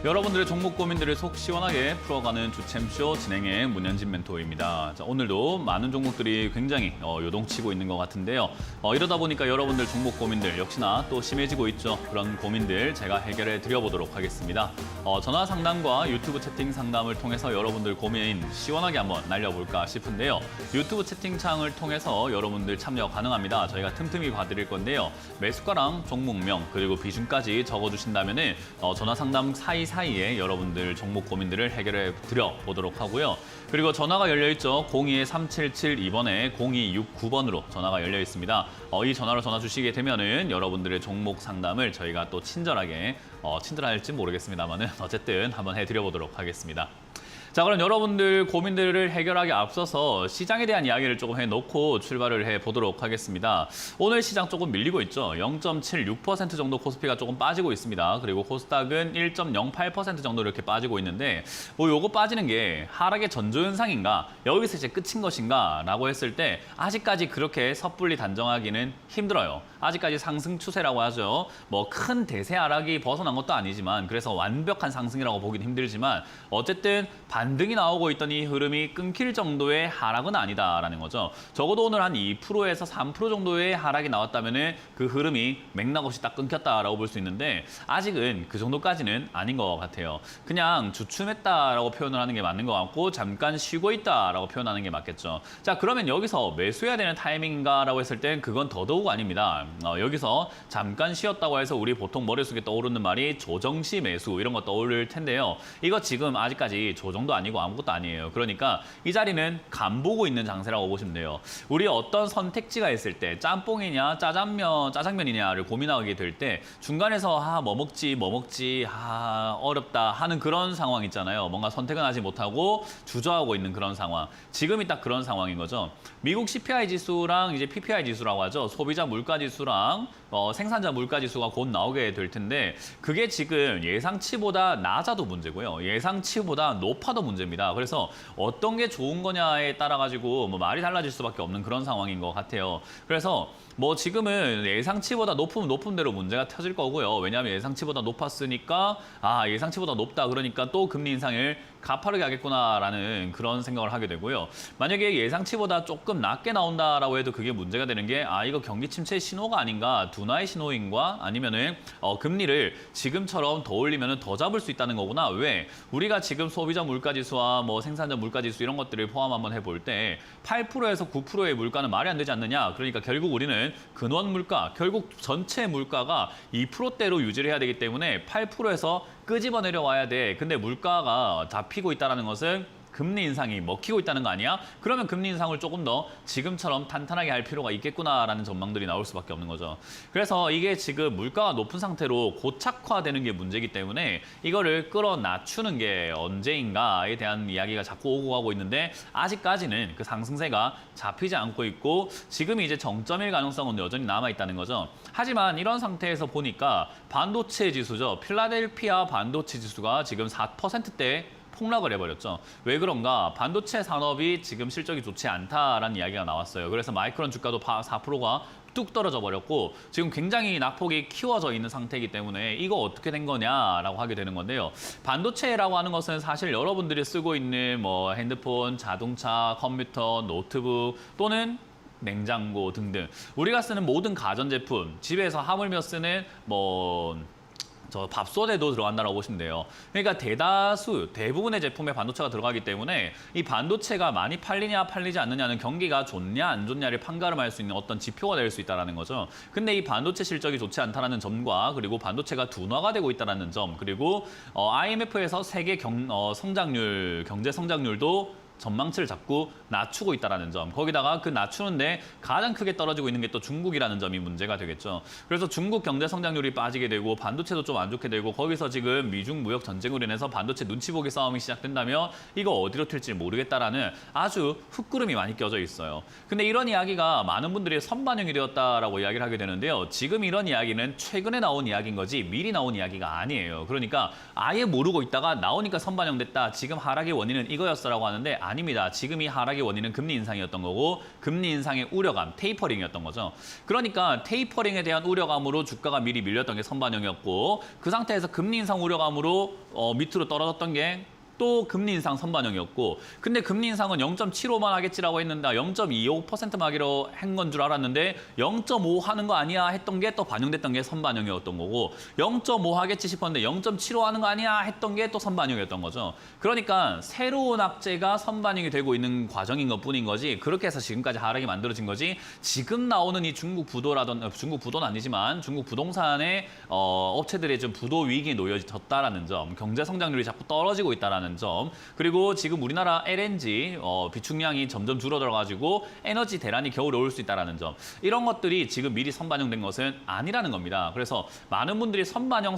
여러분들의 종목 고민들을 속 시원하게 풀어가는 주챔쇼 진행의 문현진 멘토입니다. 자, 오늘도 많은 종목들이 굉장히 요동치고 있는 것 같은데요. 이러다 보니까 여러분들 종목 고민들 역시나 또 심해지고 있죠. 그런 고민들 제가 해결해 드려보도록 하겠습니다. 전화 상담과 유튜브 채팅 상담을 통해서 여러분들 고민 시원하게 한번 날려볼까 싶은데요. 유튜브 채팅창을 통해서 여러분들 참여 가능합니다. 저희가 틈틈이 봐드릴 건데요. 매수가랑 종목명 그리고 비중까지 적어주신다면 전화 상담 사이에 여러분들 종목 고민들을 해결해 드려보도록 하고요. 그리고 전화가 열려있죠. 02-3772번에 0269번으로 전화가 열려 있습니다. 이 전화로 전화 주시게 되면은 여러분들의 종목 상담을 저희가 또 친절하게, 친절할지 모르겠습니다만은 어쨌든 한번 해드려보도록 하겠습니다. 자, 그럼 여러분들 고민들을 해결하기 앞서서 시장에 대한 이야기를 조금 해놓고 출발을 해보도록 하겠습니다. 오늘 시장 조금 밀리고 있죠. 0.76% 정도 코스피가 조금 빠지고 있습니다. 그리고 코스닥은 1.08% 정도 이렇게 빠지고 있는데 요거 빠지는 게 하락의 전조현상인가? 여기서 이제 끝인 것인가? 라고 했을 때 아직까지 그렇게 섣불리 단정하기는 힘들어요. 아직까지 상승 추세라고 하죠. 큰 대세 하락이 벗어난 것도 아니지만 그래서 완벽한 상승이라고 보기는 힘들지만 어쨌든 반등이 나오고 있던 이 흐름이 끊길 정도의 하락은 아니다라는 거죠. 적어도 오늘 한 2%에서 3% 정도의 하락이 나왔다면 그 흐름이 맥락 없이 딱 끊겼다라고 볼 수 있는데 아직은 그 정도까지는 아닌 것 같아요. 그냥 주춤했다라고 표현을 하는 게 맞는 것 같고 잠깐 쉬고 있다라고 표현하는 게 맞겠죠. 자, 그러면 여기서 매수해야 되는 타이밍인가라고 했을 땐 그건 더더욱 아닙니다. 여기서 잠깐 쉬었다고 해서 우리 보통 머릿속에 떠오르는 말이 조정시 매수 이런 거 떠오를 텐데요. 이거 지금 아직까지 조정도 아니고 아무것도 아니에요. 그러니까 이 자리는 간 보고 있는 장세라고 보시면 돼요. 우리 어떤 선택지가 있을 때 짬뽕이냐 짜장면이냐를 고민하게 될 때 중간에서 뭐 먹지 어렵다 하는 그런 상황 있잖아요. 뭔가 선택은 하지 못하고 주저하고 있는 그런 상황. 지금이 딱 그런 상황인 거죠. 미국 CPI 지수랑 이제 PPI 지수라고 하죠. 소비자 물가 지수랑 생산자 물가 지수가 곧 나오게 될 텐데 그게 지금 예상치보다 낮아도 문제고요. 예상치보다 높아도 문제입니다. 그래서 어떤 게 좋은 거냐에 따라 가지고 말이 달라질 수밖에 없는 그런 상황인 것 같아요. 그래서 지금은 예상치보다 높은 대로 문제가 터질 거고요. 왜냐하면 예상치보다 높았으니까 예상치보다 높다 그러니까 또 금리 인상을 가파르게 하겠구나라는 그런 생각을 하게 되고요. 만약에 예상치보다 조금 낮게 나온다라고 해도 그게 문제가 되는 게 이거 경기 침체 신호가 아닌가, 둔화의 신호인가 아니면은 금리를 지금처럼 더 올리면은 더 잡을 수 있다는 거구나. 왜? 우리가 지금 소비자 물가지수와 생산자 물가지수 이런 것들을 포함 한번 해볼 때 8%에서 9%의 물가는 말이 안 되지 않느냐. 그러니까 결국 우리는 근원 물가, 결국 전체 물가가 2%대로 유지를 해야 되기 때문에 8%에서 끄집어 내려와야 돼. 근데 물가가 잡히고 있다는 것은 금리 인상이 먹히고 있다는 거 아니야? 그러면 금리 인상을 조금 더 지금처럼 탄탄하게 할 필요가 있겠구나라는 전망들이 나올 수밖에 없는 거죠. 그래서 이게 지금 물가가 높은 상태로 고착화되는 게 문제이기 때문에 이거를 끌어낮추는 게 언제인가에 대한 이야기가 자꾸 오고 가고 있는데 아직까지는 그 상승세가 잡히지 않고 있고 지금이 이제 정점일 가능성은 여전히 남아있다는 거죠. 하지만 이런 상태에서 보니까 반도체 지수죠. 필라델피아 반도체 지수가 지금 4%대 폭락을 해버렸죠. 왜 그런가? 반도체 산업이 지금 실적이 좋지 않다라는 이야기가 나왔어요. 그래서 마이크론 주가도 4%가 뚝 떨어져 버렸고 지금 굉장히 낙폭이 키워져 있는 상태이기 때문에 이거 어떻게 된 거냐라고 하게 되는 건데요. 반도체라고 하는 것은 사실 여러분들이 쓰고 있는 핸드폰, 자동차, 컴퓨터, 노트북 또는 냉장고 등등 우리가 쓰는 모든 가전제품, 집에서 하물며 쓰는 밥솥에도 들어간다고 보시면 돼요. 그러니까 대부분의 제품에 반도체가 들어가기 때문에 이 반도체가 많이 팔리냐 팔리지 않느냐는 경기가 좋냐 안 좋냐를 판가름할 수 있는 어떤 지표가 될 수 있다는 거죠. 근데 이 반도체 실적이 좋지 않다는 점과 그리고 반도체가 둔화가 되고 있다는 점 그리고 IMF에서 세계 경제 성장률도 전망치를 자꾸 낮추고 있다는 점. 거기다가 그 낮추는데 가장 크게 떨어지고 있는 게 또 중국이라는 점이 문제가 되겠죠. 그래서 중국 경제 성장률이 빠지게 되고 반도체도 좀 안 좋게 되고 거기서 지금 미중 무역 전쟁으로 인해서 반도체 눈치 보기 싸움이 시작된다면 이거 어디로 튈지 모르겠다라는 아주 흙구름이 많이 껴져 있어요. 근데 이런 이야기가 많은 분들이 선반영이 되었다라고 이야기를 하게 되는데요. 지금 이런 이야기는 최근에 나온 이야기인 거지 미리 나온 이야기가 아니에요. 그러니까 아예 모르고 있다가 나오니까 선반영됐다. 지금 하락의 원인은 이거였어라고 하는데 아닙니다. 지금 이 하락의 원인은 금리 인상이었던 거고 금리 인상의 우려감, 테이퍼링이었던 거죠. 그러니까 테이퍼링에 대한 우려감으로 주가가 미리 밀렸던 게 선반영이었고 그 상태에서 금리 인상 우려감으로 밑으로 떨어졌던 게 또 금리 인상 선반영이었고 근데 금리 인상은 0.75만 하겠지라고 했는데 0.25%만 하기로 한 건 줄 알았는데 0.5 하는 거 아니야 했던 게 또 반영됐던 게 선반영이었던 거고 0.5 하겠지 싶었는데 0.75 하는 거 아니야 했던 게 또 선반영이었던 거죠. 그러니까 새로운 악재가 선반영이 되고 있는 과정인 것뿐인 거지 그렇게 해서 지금까지 하락이 만들어진 거지 지금 나오는 이 중국 부도라던 중국 부도는 아니지만 중국 부동산의 업체들의 좀 부도 위기에 놓여졌다라는 점 경제 성장률이 자꾸 떨어지고 있다라는 점 그리고 지금 우리나라 LNG 비축량이 점점 줄어들어가지고 에너지 대란이 겨울에 올 수 있다는 점 이런 것들이 지금 미리 선반영된 것은 아니라는 겁니다. 그래서 많은 분들이 선반영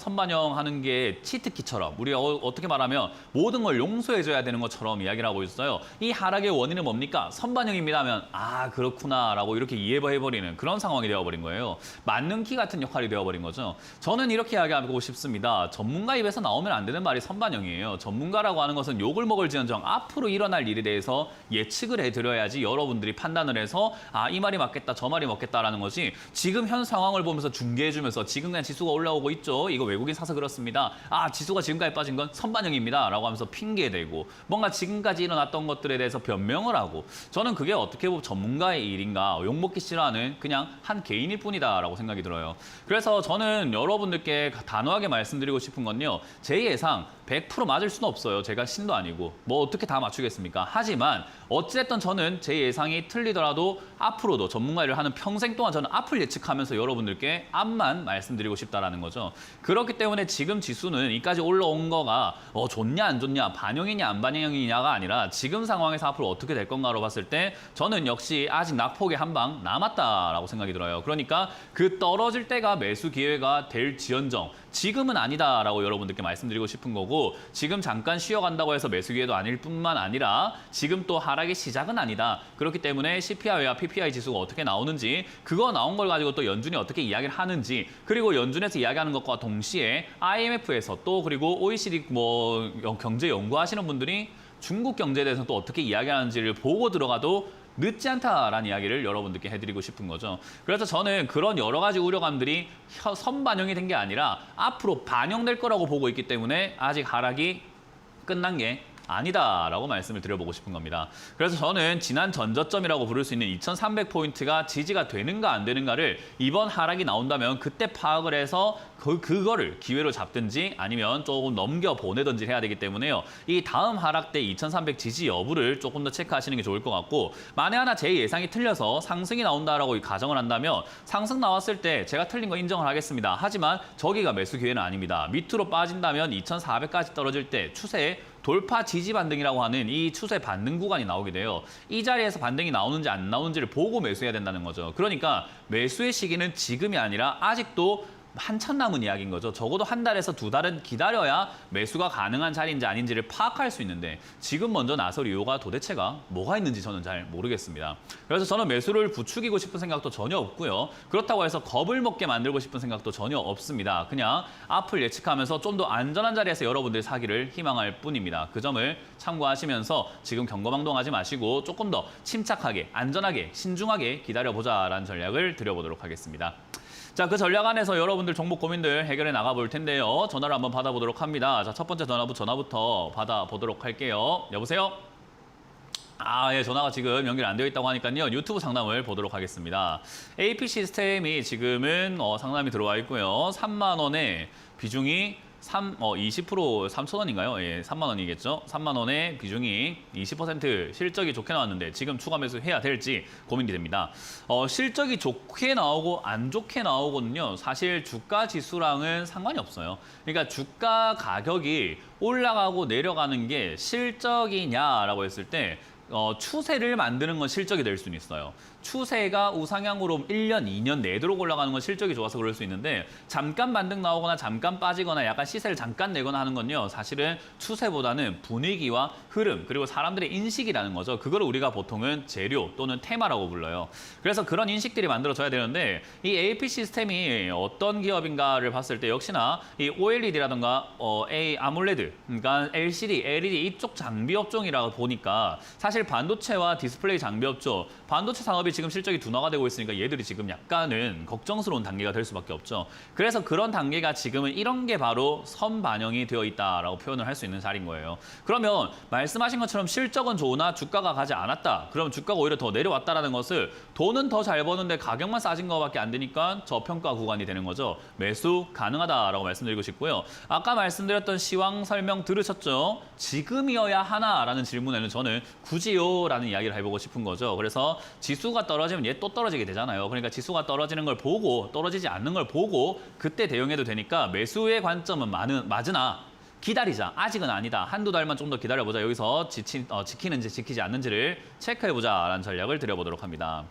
하는 게 치트키처럼 우리가 어떻게 말하면 모든 걸 용서해줘야 되는 것처럼 이야기를 하고 있어요. 이 하락의 원인은 뭡니까? 선반영입니다 하면 아 그렇구나 라고 이렇게 이해해버리는 그런 상황이 되어버린 거예요. 맞는 키 같은 역할이 되어버린 거죠. 저는 이렇게 이야기하고 싶습니다. 전문가 입에서 나오면 안 되는 말이 선반영이에요. 전문가라고 하는 것은 욕을 먹을지언정 앞으로 일어날 일에 대해서 예측을 해드려야지 여러분들이 판단을 해서 아, 이 말이 맞겠다, 저 말이 맞겠다라는 것이 지금 현 상황을 보면서 중계해주면서 지금 그냥 지수가 올라오고 있죠. 이거 외국인 사서 그렇습니다. 아, 지수가 지금까지 빠진 건 선반영입니다. 라고 하면서 핑계대고 뭔가 지금까지 일어났던 것들에 대해서 변명을 하고 저는 그게 어떻게 보면 전문가의 일인가 욕먹기 싫어하는 그냥 한 개인일 뿐이다라고 생각이 들어요. 그래서 저는 여러분들께 단호하게 말씀드리고 싶은 건요. 제 예상 100% 맞을 수는 없어요. 제가 신도 아니고 뭐 어떻게 다 맞추겠습니까? 하지만 어찌됐든 저는 제 예상이 틀리더라도 앞으로도 전문가 일을 하는 평생 동안 저는 앞을 예측하면서 여러분들께 앞만 말씀드리고 싶다라는 거죠. 그렇기 때문에 지금 지수는 이까지 올라온 거가 좋냐 안 좋냐 반영이냐 안 반영이냐가 아니라 지금 상황에서 앞으로 어떻게 될 건가로 봤을 때 저는 역시 아직 낙폭의 한 방 남았다라고 생각이 들어요. 그러니까 그 떨어질 때가 매수 기회가 될지언정 지금은 아니다라고 여러분들께 말씀드리고 싶은 거고 지금 잠깐 쉬어간다고 해서 매수 기회도 아닐 뿐만 아니라 지금 또 하락의 시작은 아니다. 그렇기 때문에 CPI와 PPI 지수가 어떻게 나오는지 그거 나온 걸 가지고 또 연준이 어떻게 이야기를 하는지 그리고 연준에서 이야기하는 것과 동시에 IMF에서 또 그리고 OECD 뭐 경제 연구하시는 분들이 중국 경제에 대해서 또 어떻게 이야기하는지를 보고 들어가도 늦지 않다라는 이야기를 여러분들께 해드리고 싶은 거죠. 그래서 저는 그런 여러 가지 우려감들이 선반영이 된 게 아니라 앞으로 반영될 거라고 보고 있기 때문에 아직 하락이 끝난 게 아니다라고 말씀을 드려보고 싶은 겁니다. 그래서 저는 지난 전저점이라고 부를 수 있는 2300포인트가 지지가 되는가 안 되는가를 이번 하락이 나온다면 그때 파악을 해서 그거를 기회로 잡든지 아니면 조금 넘겨보내든지 해야 되기 때문에요. 이 다음 하락 때 2300 지지 여부를 조금 더 체크하시는 게 좋을 것 같고 만에 하나 제 예상이 틀려서 상승이 나온다라고 가정을 한다면 상승 나왔을 때 제가 틀린 거 인정을 하겠습니다. 하지만 저기가 매수 기회는 아닙니다. 밑으로 빠진다면 2400까지 떨어질 때 추세 돌파 지지 반등이라고 하는 이 추세 반등 구간이 나오게 돼요. 이 자리에서 반등이 나오는지 안 나오는지를 보고 매수해야 된다는 거죠. 그러니까 매수의 시기는 지금이 아니라 아직도 한참 남은 이야기인 거죠. 적어도 한 달에서 두 달은 기다려야 매수가 가능한 자리인지 아닌지를 파악할 수 있는데 지금 먼저 나설 이유가 도대체가 뭐가 있는지 저는 잘 모르겠습니다. 그래서 저는 매수를 부추기고 싶은 생각도 전혀 없고요. 그렇다고 해서 겁을 먹게 만들고 싶은 생각도 전혀 없습니다. 그냥 앞을 예측하면서 좀 더 안전한 자리에서 여러분들이 사기를 희망할 뿐입니다. 그 점을 참고하시면서 지금 경거망동하지 마시고 조금 더 침착하게, 안전하게, 신중하게 기다려보자라는 전략을 드려보도록 하겠습니다. 자, 그 전략 안에서 여러분들 종목 고민들 해결해 나가볼 텐데요. 전화를 한번 받아보도록 합니다. 자, 첫 번째 전화부터 받아보도록 할게요. 여보세요? 예, 전화가 지금 연결 안 되어 있다고 하니까요. 유튜브 상담을 보도록 하겠습니다. AP 시스템이 지금은 상담이 들어와 있고요. 3만 원에 비중이 20% 3,000원인가요? 예, 3만 원이겠죠. 3만 원의 비중이 20% 실적이 좋게 나왔는데 지금 추가 매수해야 될지 고민이 됩니다. 실적이 좋게 나오고 안 좋게 나오고는요. 사실 주가 지수랑은 상관이 없어요. 그러니까 주가 가격이 올라가고 내려가는 게 실적이냐라고 했을 때 추세를 만드는 건 실적이 될 수는 있어요. 추세가 우상향으로 1년, 2년 내도록 올라가는 건 실적이 좋아서 그럴 수 있는데 잠깐 반등 나오거나 잠깐 빠지거나 약간 시세를 잠깐 내거나 하는 건요. 사실은 추세보다는 분위기와 흐름 그리고 사람들의 인식이라는 거죠. 그걸 우리가 보통은 재료 또는 테마라고 불러요. 그래서 그런 인식들이 만들어져야 되는데 이 AP 시스템이 어떤 기업인가를 봤을 때 역시나 이 OLED라든가 아몰레드, 그러니까 LCD, LED 이쪽 장비 업종이라 보니까 사실 반도체와 디스플레이 장비 업종, 반도체 산업이 지금 실적이 둔화가 되고 있으니까 얘들이 지금 약간은 걱정스러운 단계가 될 수밖에 없죠. 그래서 그런 단계가 지금은 이런 게 바로 선반영이 되어 있다라고 표현을 할 수 있는 자리인 거예요. 그러면 말씀하신 것처럼 실적은 좋으나 주가가 가지 않았다. 그럼 주가가 오히려 더 내려왔다라는 것을 돈은 더 잘 버는데 가격만 싸진 거밖에 안 되니까 저평가 구간이 되는 거죠. 매수 가능하다라고 말씀드리고 싶고요. 아까 말씀드렸던 시황 설명 들으셨죠? 지금이어야 하나라는 질문에는 저는 굳이요라는 이야기를 해보고 싶은 거죠. 그래서 지수가 떨어지면 얘 또 떨어지게 되잖아요. 그러니까 지수가 떨어지는 걸 보고 떨어지지 않는 걸 보고 그때 대응해도 되니까 매수의 관점은 맞으나 기다리자. 아직은 아니다. 한두 달만 좀 더 기다려보자. 여기서 지키는지 지키지 않는지를 체크해보자라는 전략을 드려보도록 합니다.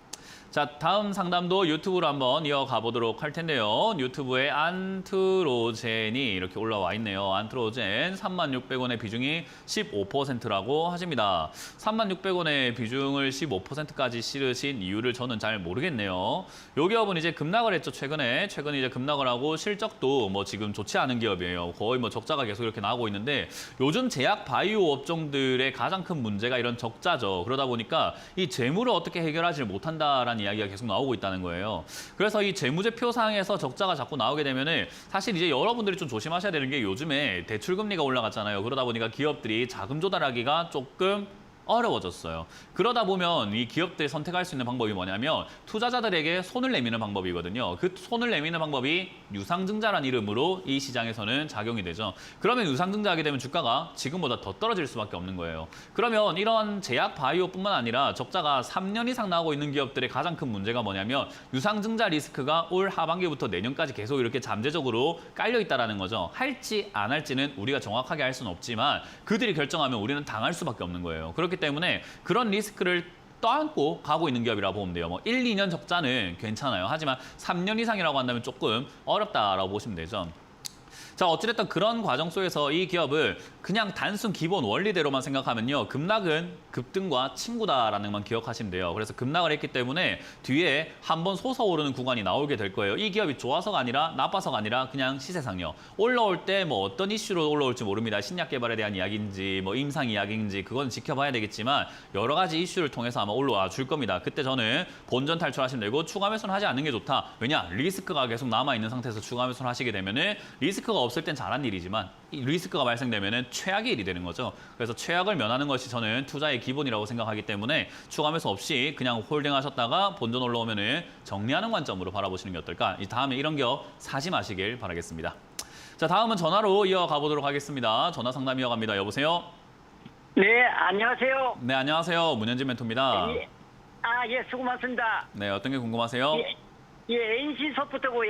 자, 다음 상담도 유튜브로 한번 이어가 보도록 할 텐데요. 유튜브에 안트로젠이 이렇게 올라와 있네요. 안트로젠 36,600원의 비중이 15%라고 하십니다. 36,600원의 비중을 15%까지 실으신 이유를 저는 잘 모르겠네요. 요 기업은 이제 급락을 했죠, 최근에 이제 급락을 하고 실적도 뭐 지금 좋지 않은 기업이에요. 거의 뭐 적자가 계속 이렇게 나오고 있는데 요즘 제약 바이오 업종들의 가장 큰 문제가 이런 적자죠. 그러다 보니까 이 재무를 어떻게 해결하지 못한다라는 이야기가 계속 나오고 있다는 거예요. 그래서 이 재무제표상에서 적자가 자꾸 나오게 되면은 사실 이제 여러분들이 좀 조심하셔야 되는 게 요즘에 대출금리가 올라갔잖아요. 그러다 보니까 기업들이 자금 조달하기가 조금 어려워졌어요. 그러다 보면 이 기업들이 선택할 수 있는 방법이 뭐냐면 투자자들에게 손을 내미는 방법이거든요. 그 손을 내미는 방법이 유상증자란 이름으로 이 시장에서는 작용이 되죠. 그러면 유상증자하게 되면 주가가 지금보다 더 떨어질 수밖에 없는 거예요. 그러면 이런 제약 바이오뿐만 아니라 적자가 3년 이상 나오고 있는 기업들의 가장 큰 문제가 뭐냐면 유상증자 리스크가 올 하반기부터 내년까지 계속 이렇게 잠재적으로 깔려 있다는 거죠. 할지 안 할지는 우리가 정확하게 할 수는 없지만 그들이 결정하면 우리는 당할 수밖에 없는 거예요. 그렇기 때문에 그런 리스크를 떠안고 가고 있는 기업이라 보면 돼요. 뭐 1, 2년 적자는 괜찮아요. 하지만 3년 이상이라고 한다면 조금 어렵다라고 보시면 되죠. 자, 어찌됐든 그런 과정 속에서 이 기업을 그냥 단순 기본 원리대로만 생각하면요. 급락은 급등과 친구다라는 것만 기억하시면 돼요. 그래서 급락을 했기 때문에 뒤에 한번 솟아오르는 구간이 나오게 될 거예요. 이 기업이 좋아서가 아니라 나빠서가 아니라 그냥 시세상요. 올라올 때 뭐 어떤 이슈로 올라올지 모릅니다. 신약 개발에 대한 이야기인지 뭐 임상 이야기인지 그건 지켜봐야 되겠지만 여러 가지 이슈를 통해서 아마 올라와 줄 겁니다. 그때 저는 본전 탈출하시면 되고 추가 매수는 하지 않는 게 좋다. 왜냐? 리스크가 계속 남아있는 상태에서 추가 매수를 하시게 되면은 리스크가 없을 땐 잘한 일이지만 이 리스크가 발생되면 최악의 일이 되는 거죠. 그래서 최악을 면하는 것이 저는 투자의 기본이라고 생각하기 때문에 추가 매수 없이 그냥 홀딩하셨다가 본전 올라오면 정리하는 관점으로 바라보시는 게 어떨까? 이 다음에 이런 기업 사지 마시길 바라겠습니다. 자, 다음은 전화로 이어가 보도록 하겠습니다. 전화 상담 이어갑니다. 여보세요? 네, 안녕하세요. 네, 안녕하세요. 문현진 멘토입니다. 예, 수고 많습니다. 네, 어떤 게 궁금하세요? NC 소프트고,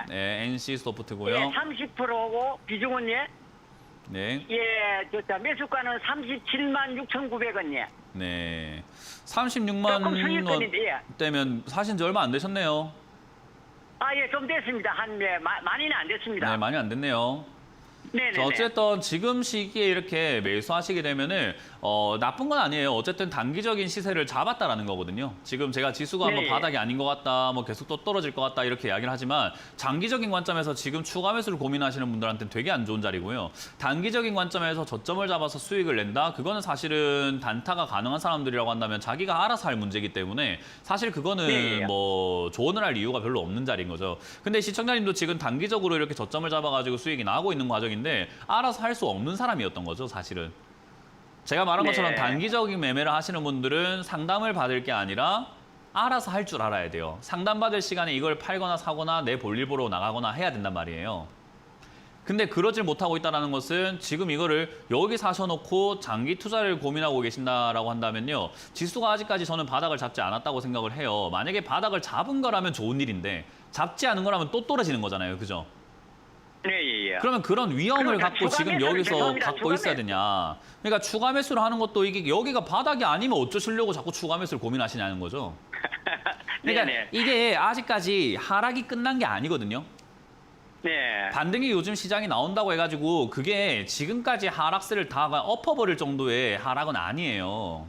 네, NC 소프트고요. 30%고, 비중은, 네. 매수가는 376,900원, 네. 조금 36만 상위권인데, 원 되면 사신 지 얼마 안 되셨네요. 좀 됐습니다. 많이는 안 됐습니다. 네, 많이 안 됐네요. 네네. 어쨌든 지금 시기에 이렇게 매수하시게 되면은 나쁜 건 아니에요. 어쨌든 단기적인 시세를 잡았다라는 거거든요. 지금 제가 지수가 한번 네. 바닥이 아닌 것 같다, 뭐 계속 또 떨어질 것 같다 이렇게 이야기를 하지만 장기적인 관점에서 지금 추가 매수를 고민하시는 분들한테는 되게 안 좋은 자리고요. 단기적인 관점에서 저점을 잡아서 수익을 낸다? 그거는 사실은 단타가 가능한 사람들이라고 한다면 자기가 알아서 할 문제이기 때문에 사실 그거는 네. 뭐 조언을 할 이유가 별로 없는 자리인 거죠. 근데 시청자님도 지금 단기적으로 이렇게 저점을 잡아가지고 수익이 나고 있는 과정인데 알아서 할 수 없는 사람이었던 거죠, 사실은. 제가 말한 것처럼 네. 단기적인 매매를 하시는 분들은 상담을 받을 게 아니라 알아서 할 줄 알아야 돼요. 상담받을 시간에 이걸 팔거나 사거나 내 볼일 보러 나가거나 해야 된단 말이에요. 근데 그러질 못하고 있다는 것은 지금 이거를 여기 사셔놓고 장기 투자를 고민하고 계신다라고 한다면요. 지수가 아직까지 저는 바닥을 잡지 않았다고 생각을 해요. 만약에 바닥을 잡은 거라면 좋은 일인데 잡지 않은 거라면 또 떨어지는 거잖아요. 그죠? 네, 그러면 그런 위험을 그러니까 갖고 지금 추가 매수를 여기서 죄송합니다. 갖고 추가 있어야 매수. 되냐. 그러니까 추가 매수를 하는 것도 이게 여기가 바닥이 아니면 어쩌시려고 자꾸 추가 매수를 고민하시냐는 거죠. 그러니까 네네. 이게 아직까지 하락이 끝난 게 아니거든요. 네. 반등이 요즘 시장이 나온다고 해가지고 그게 지금까지 하락세를 다 엎어버릴 정도의 하락은 아니에요.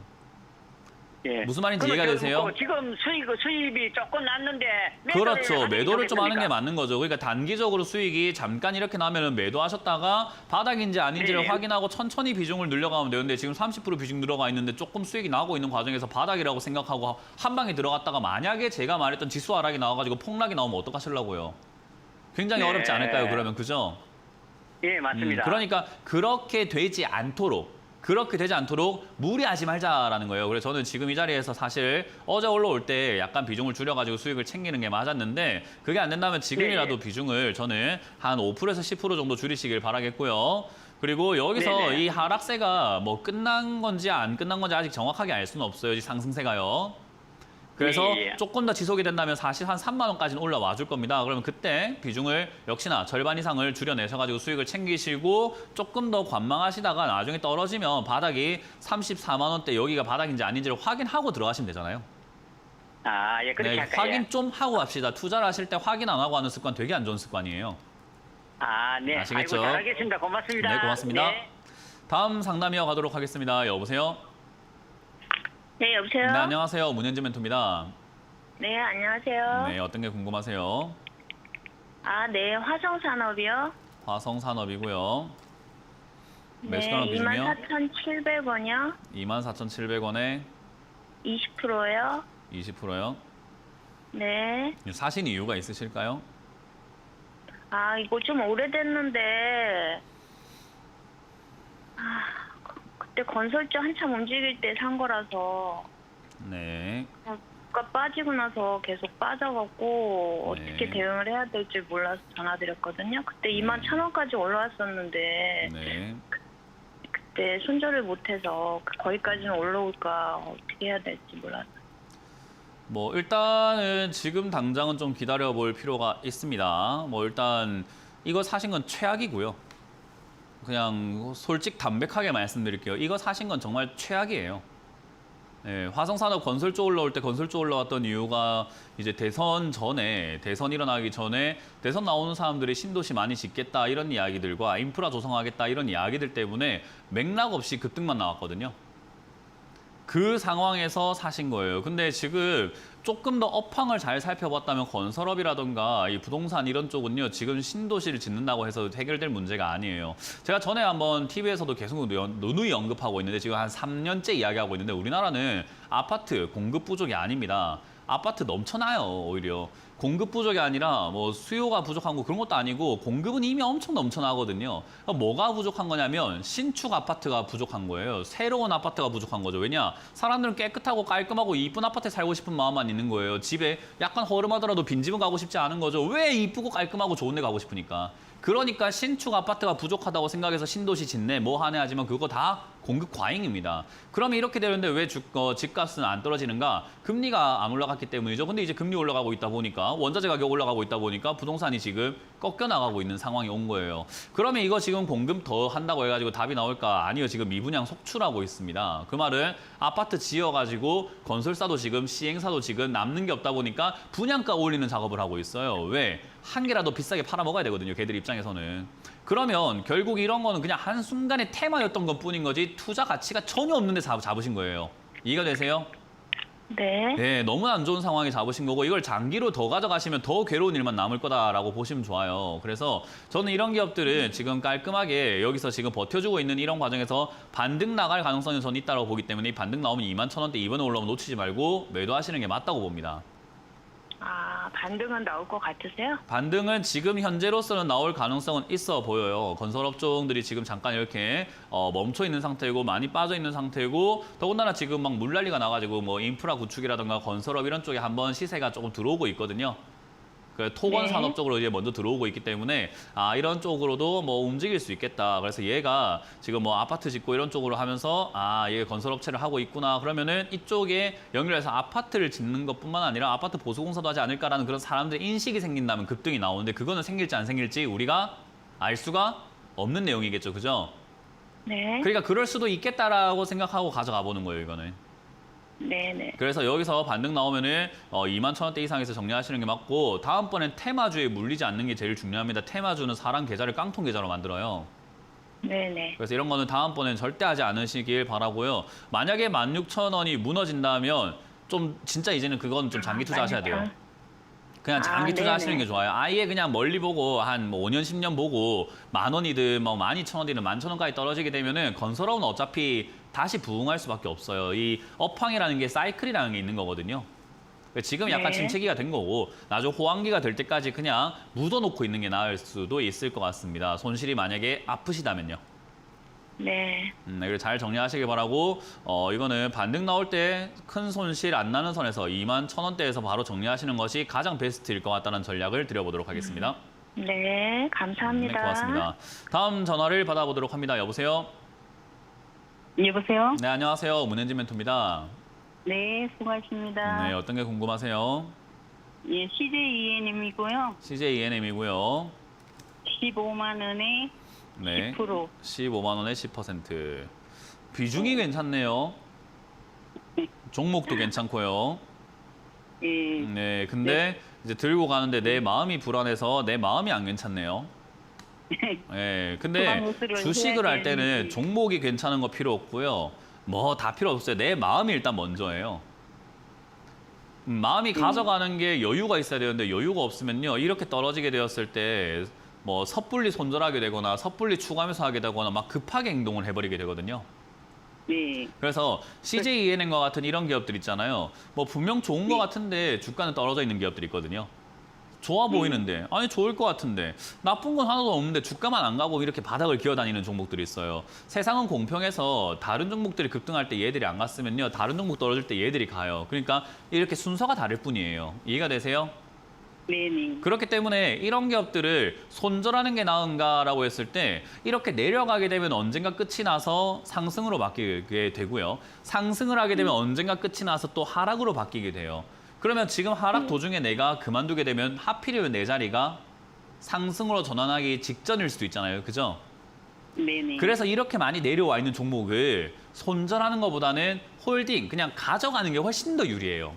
예. 무슨 말인지 그러면 이해가 저 되세요? 뭐 지금 수입이 조금 났는데 그렇죠. 매도를 좀 하는 게 좋겠습니까? 맞는 거죠. 그러니까 단기적으로 수익이 잠깐 이렇게 나면은 매도하셨다가 바닥인지 아닌지를 네. 확인하고 천천히 비중을 늘려가면 되는데 지금 30% 비중 늘어가 있는데 조금 수익이 나고 있는 과정에서 바닥이라고 생각하고 한 방에 들어갔다가 만약에 제가 말했던 지수 하락이 나와가지고 폭락이 나오면 어떡하시려고요? 굉장히 네. 어렵지 않을까요? 그러면 그죠? 예, 맞습니다. 그러니까 그렇게 되지 않도록 무리하지 말자라는 거예요. 그래서 저는 지금 이 자리에서 사실 어제 올라올 때 약간 비중을 줄여가지고 수익을 챙기는 게 맞았는데 그게 안 된다면 지금이라도 네. 비중을 저는 한 5%에서 10% 정도 줄이시길 바라겠고요. 그리고 여기서 네네. 이 하락세가 뭐 끝난 건지 안 끝난 건지 아직 정확하게 알 수는 없어요. 이 상승세가요. 그래서 예. 조금 더 지속이 된다면 사실 한 3만 원까지는 올라와 줄 겁니다. 그러면 그때 비중을 역시나 절반 이상을 줄여내셔가지고 수익을 챙기시고 조금 더 관망하시다가 나중에 떨어지면 바닥이 34만 원대 여기가 바닥인지 아닌지를 확인하고 들어가시면 되잖아요. 아, 예, 그렇게 네, 할까요? 확인 좀 하고 합시다. 투자를 하실 때 확인 안 하고 하는 습관 되게 안 좋은 습관이에요. 아, 네. 아시겠죠? 아이고, 잘하겠습니다. 고맙습니다. 네, 고맙습니다. 네. 다음 상담 이어가도록 하겠습니다. 여보세요? 네, 여보세요? 네, 안녕하세요. 문현진 멘토입니다. 네, 안녕하세요. 네, 어떤 게 궁금하세요? 아, 네, 화성산업이요? 화성산업이고요. 네, 매수가는 비중이요? 24,700원이요? 24,700원에 20%요? 20%요? 네. 사신 이유가 있으실까요? 아, 이거 좀 오래됐는데, 그때 건설주 한참 움직일 때 산 거라서, 네. 주가 빠지고 나서 계속 빠져갖고, 네. 어떻게 대응을 해야 될지 몰라서 전화드렸거든요. 그때 21,000원까지 올라왔었는데, 네. 그때 손절을 못해서 거기까지는 올라올까 어떻게 해야 될지 몰라서. 뭐 일단은 지금 당장은 좀 기다려 볼 필요가 있습니다. 뭐 일단 이거 사신 건 최악이고요. 그냥 솔직 담백하게 말씀드릴게요. 이거 사신 건 정말 최악이에요. 네, 화성산업 건설 쪽 올라올 때 건설 쪽 올라왔던 이유가 이제 대선 일어나기 전에 대선 나오는 사람들이 신도시 많이 짓겠다 이런 이야기들과 인프라 조성하겠다 이런 이야기들 때문에 맥락 없이 급등만 나왔거든요. 그 상황에서 사신 거예요. 근데 지금 조금 더 업황을 잘 살펴봤다면 건설업이라든가 이 부동산 이런 쪽은요. 지금 신도시를 짓는다고 해서 해결될 문제가 아니에요. 제가 전에 한번 TV에서도 계속 누누이 언급하고 있는데 지금 한 3년째 이야기하고 있는데 우리나라는 아파트 공급 부족이 아닙니다. 아파트 넘쳐나요, 오히려. 공급 부족이 아니라 뭐 수요가 부족한 거 그런 것도 아니고 공급은 이미 엄청 넘쳐나거든요. 뭐가 부족한 거냐면 신축 아파트가 부족한 거예요. 새로운 아파트가 부족한 거죠. 왜냐? 사람들은 깨끗하고 깔끔하고 이쁜 아파트에 살고 싶은 마음만 있는 거예요. 집에 약간 허름하더라도 빈집은 가고 싶지 않은 거죠. 왜 이쁘고 깔끔하고 좋은 데 가고 싶으니까. 그러니까 신축 아파트가 부족하다고 생각해서 신도시 짓네, 뭐 하네 하지만 그거 다 공급 과잉입니다. 그러면 이렇게 되는데 왜 집값은 안 떨어지는가? 금리가 안 올라갔기 때문이죠. 근데 이제 금리 올라가고 있다 보니까 원자재 가격 올라가고 있다 보니까 부동산이 지금 꺾여 나가고 있는 상황이 온 거예요. 그러면 이거 지금 공급 더 한다고 해가지고 답이 나올까? 아니요. 지금 미분양 속출하고 있습니다. 그 말은 아파트 지어가지고 건설사도 지금 시행사도 지금 남는 게 없다 보니까 분양가 올리는 작업을 하고 있어요. 왜? 한 개라도 비싸게 팔아먹어야 되거든요. 걔들 입장에서는. 그러면 결국 이런 거는 그냥 한순간의 테마였던 것뿐인 거지 투자 가치가 전혀 없는데 잡으신 거예요. 이해가 되세요? 네. 네, 너무 안 좋은 상황에 잡으신 거고 이걸 장기로 더 가져가시면 더 괴로운 일만 남을 거다라고 보시면 좋아요. 그래서 저는 이런 기업들은 지금 깔끔하게 여기서 지금 버텨주고 있는 이런 과정에서 반등 나갈 가능성이 저는 있다고 보기 때문에 이 반등 나오면 21,000원대 이번에 올라오면 놓치지 말고 매도하시는 게 맞다고 봅니다. 아, 반등은 나올 것 같으세요? 반등은 지금 현재로서는 나올 가능성은 있어 보여요. 건설업종들이 지금 잠깐 이렇게 멈춰 있는 상태고 많이 빠져 있는 상태고 더군다나 지금 막 물난리가 나가지고 뭐 인프라 구축이라든가 건설업 이런 쪽에 한번 시세가 조금 들어오고 있거든요. 그 토건 네. 산업 쪽으로 이제 먼저 들어오고 있기 때문에 이런 쪽으로도 뭐 움직일 수 있겠다. 그래서 얘가 지금 뭐 아파트 짓고 이런 쪽으로 하면서 얘 건설업체를 하고 있구나. 그러면은 이쪽에 연결해서 아파트를 짓는 것뿐만 아니라 아파트 보수공사도 하지 않을까라는 그런 사람들의 인식이 생긴다면 급등이 나오는데 그거는 생길지 안 생길지 우리가 알 수가 없는 내용이겠죠. 그죠? 네. 그러니까 그럴 수도 있겠다라고 생각하고 가져가 보는 거예요, 이거는. 네네. 그래서 여기서 반등 나오면은 2만 1,000원대 이상에서 정리하시는 게 맞고 다음번엔 테마주에 물리지 않는 게 제일 중요합니다. 테마주는 사람 계좌를 깡통 계좌로 만들어요. 네네. 그래서 이런 거는 다음번엔 절대 하지 않으시길 바라고요. 만약에 16,000원이 무너진다면 좀 진짜 이제는 그건 좀 장기 투자하셔야 돼요. 그냥 장기 투자하시는 게 좋아요. 아예 그냥 멀리 보고 한 5년, 10년 보고 10,000원이든 뭐 12,000원이든 11,000원까지 떨어지게 되면은 건설업은 어차피 다시 부흥할 수밖에 없어요. 이 업황이라는 게 사이클이라는 게 있는 거거든요. 지금 약간 네. 침체기가 된 거고 나중 호황기가 될 때까지 그냥 묻어놓고 있는 게 나을 수도 있을 것 같습니다. 손실이 만약에 아프시다면요. 네. 그래서 잘 정리하시길 바라고 이거는 반등 나올 때 큰 손실 안 나는 선에서 2만 1,000원대에서 바로 정리하시는 것이 가장 베스트일 것 같다는 전략을 드려보도록 하겠습니다. 네. 감사합니다. 네, 고맙습니다. 다음 전화를 받아보도록 합니다. 여보세요? 여보세요? 네, 안녕하세요. 문현진 멘토입니다. 네, 수고하십니다. 네, 어떤 게 궁금하세요? 예, CJENM이고요. CJENM이고요. 15만 원에 네, 10%. 15만 원에 10%. 비중이 괜찮네요. 종목도 괜찮고요. 예, 네, 근데 이제 들고 가는데 내 마음이 불안해서 내 마음이 안 괜찮네요. 네, 근데 그만 우수를 주식을 해야 할 때는 되는지. 종목이 괜찮은 거 필요 없고요. 뭐 다 필요 없어요. 내 마음이 일단 먼저예요. 마음이 가져가는 게 여유가 있어야 되는데 여유가 없으면요. 이렇게 떨어지게 되었을 때 뭐 섣불리 손절하게 되거나 섣불리 추가하면서 하게 되거나 막 급하게 행동을 해버리게 되거든요. 네, 그래서 CJENM과 같은 이런 기업들 있잖아요. 뭐 분명 좋은 거 같은데 주가는 떨어져 있는 기업들이 있거든요. 좋아 보이는데 아니 좋을 것 같은데 나쁜 건 하나도 없는데 주가만 안 가고 이렇게 바닥을 기어다니는 종목들이 있어요. 세상은 공평해서 다른 종목들이 급등할 때 얘들이 안 갔으면요. 다른 종목 떨어질 때 얘들이 가요. 그러니까 이렇게 순서가 다를 뿐이에요. 이해가 되세요? 네네. 그렇기 때문에 이런 기업들을 손절하는 게 나은가라고 했을 때 이렇게 내려가게 되면 언젠가 끝이 나서 상승으로 바뀌게 되고요. 상승을 하게 되면 언젠가 끝이 나서 또 하락으로 바뀌게 돼요. 그러면 지금 하락 도중에 내가 그만두게 되면 하필이면 내 자리가 상승으로 전환하기 직전일 수도 있잖아요. 그죠? 네네. 그래서 이렇게 많이 내려와 있는 종목을 손절하는 것보다는 홀딩, 그냥 가져가는 게 훨씬 더 유리해요.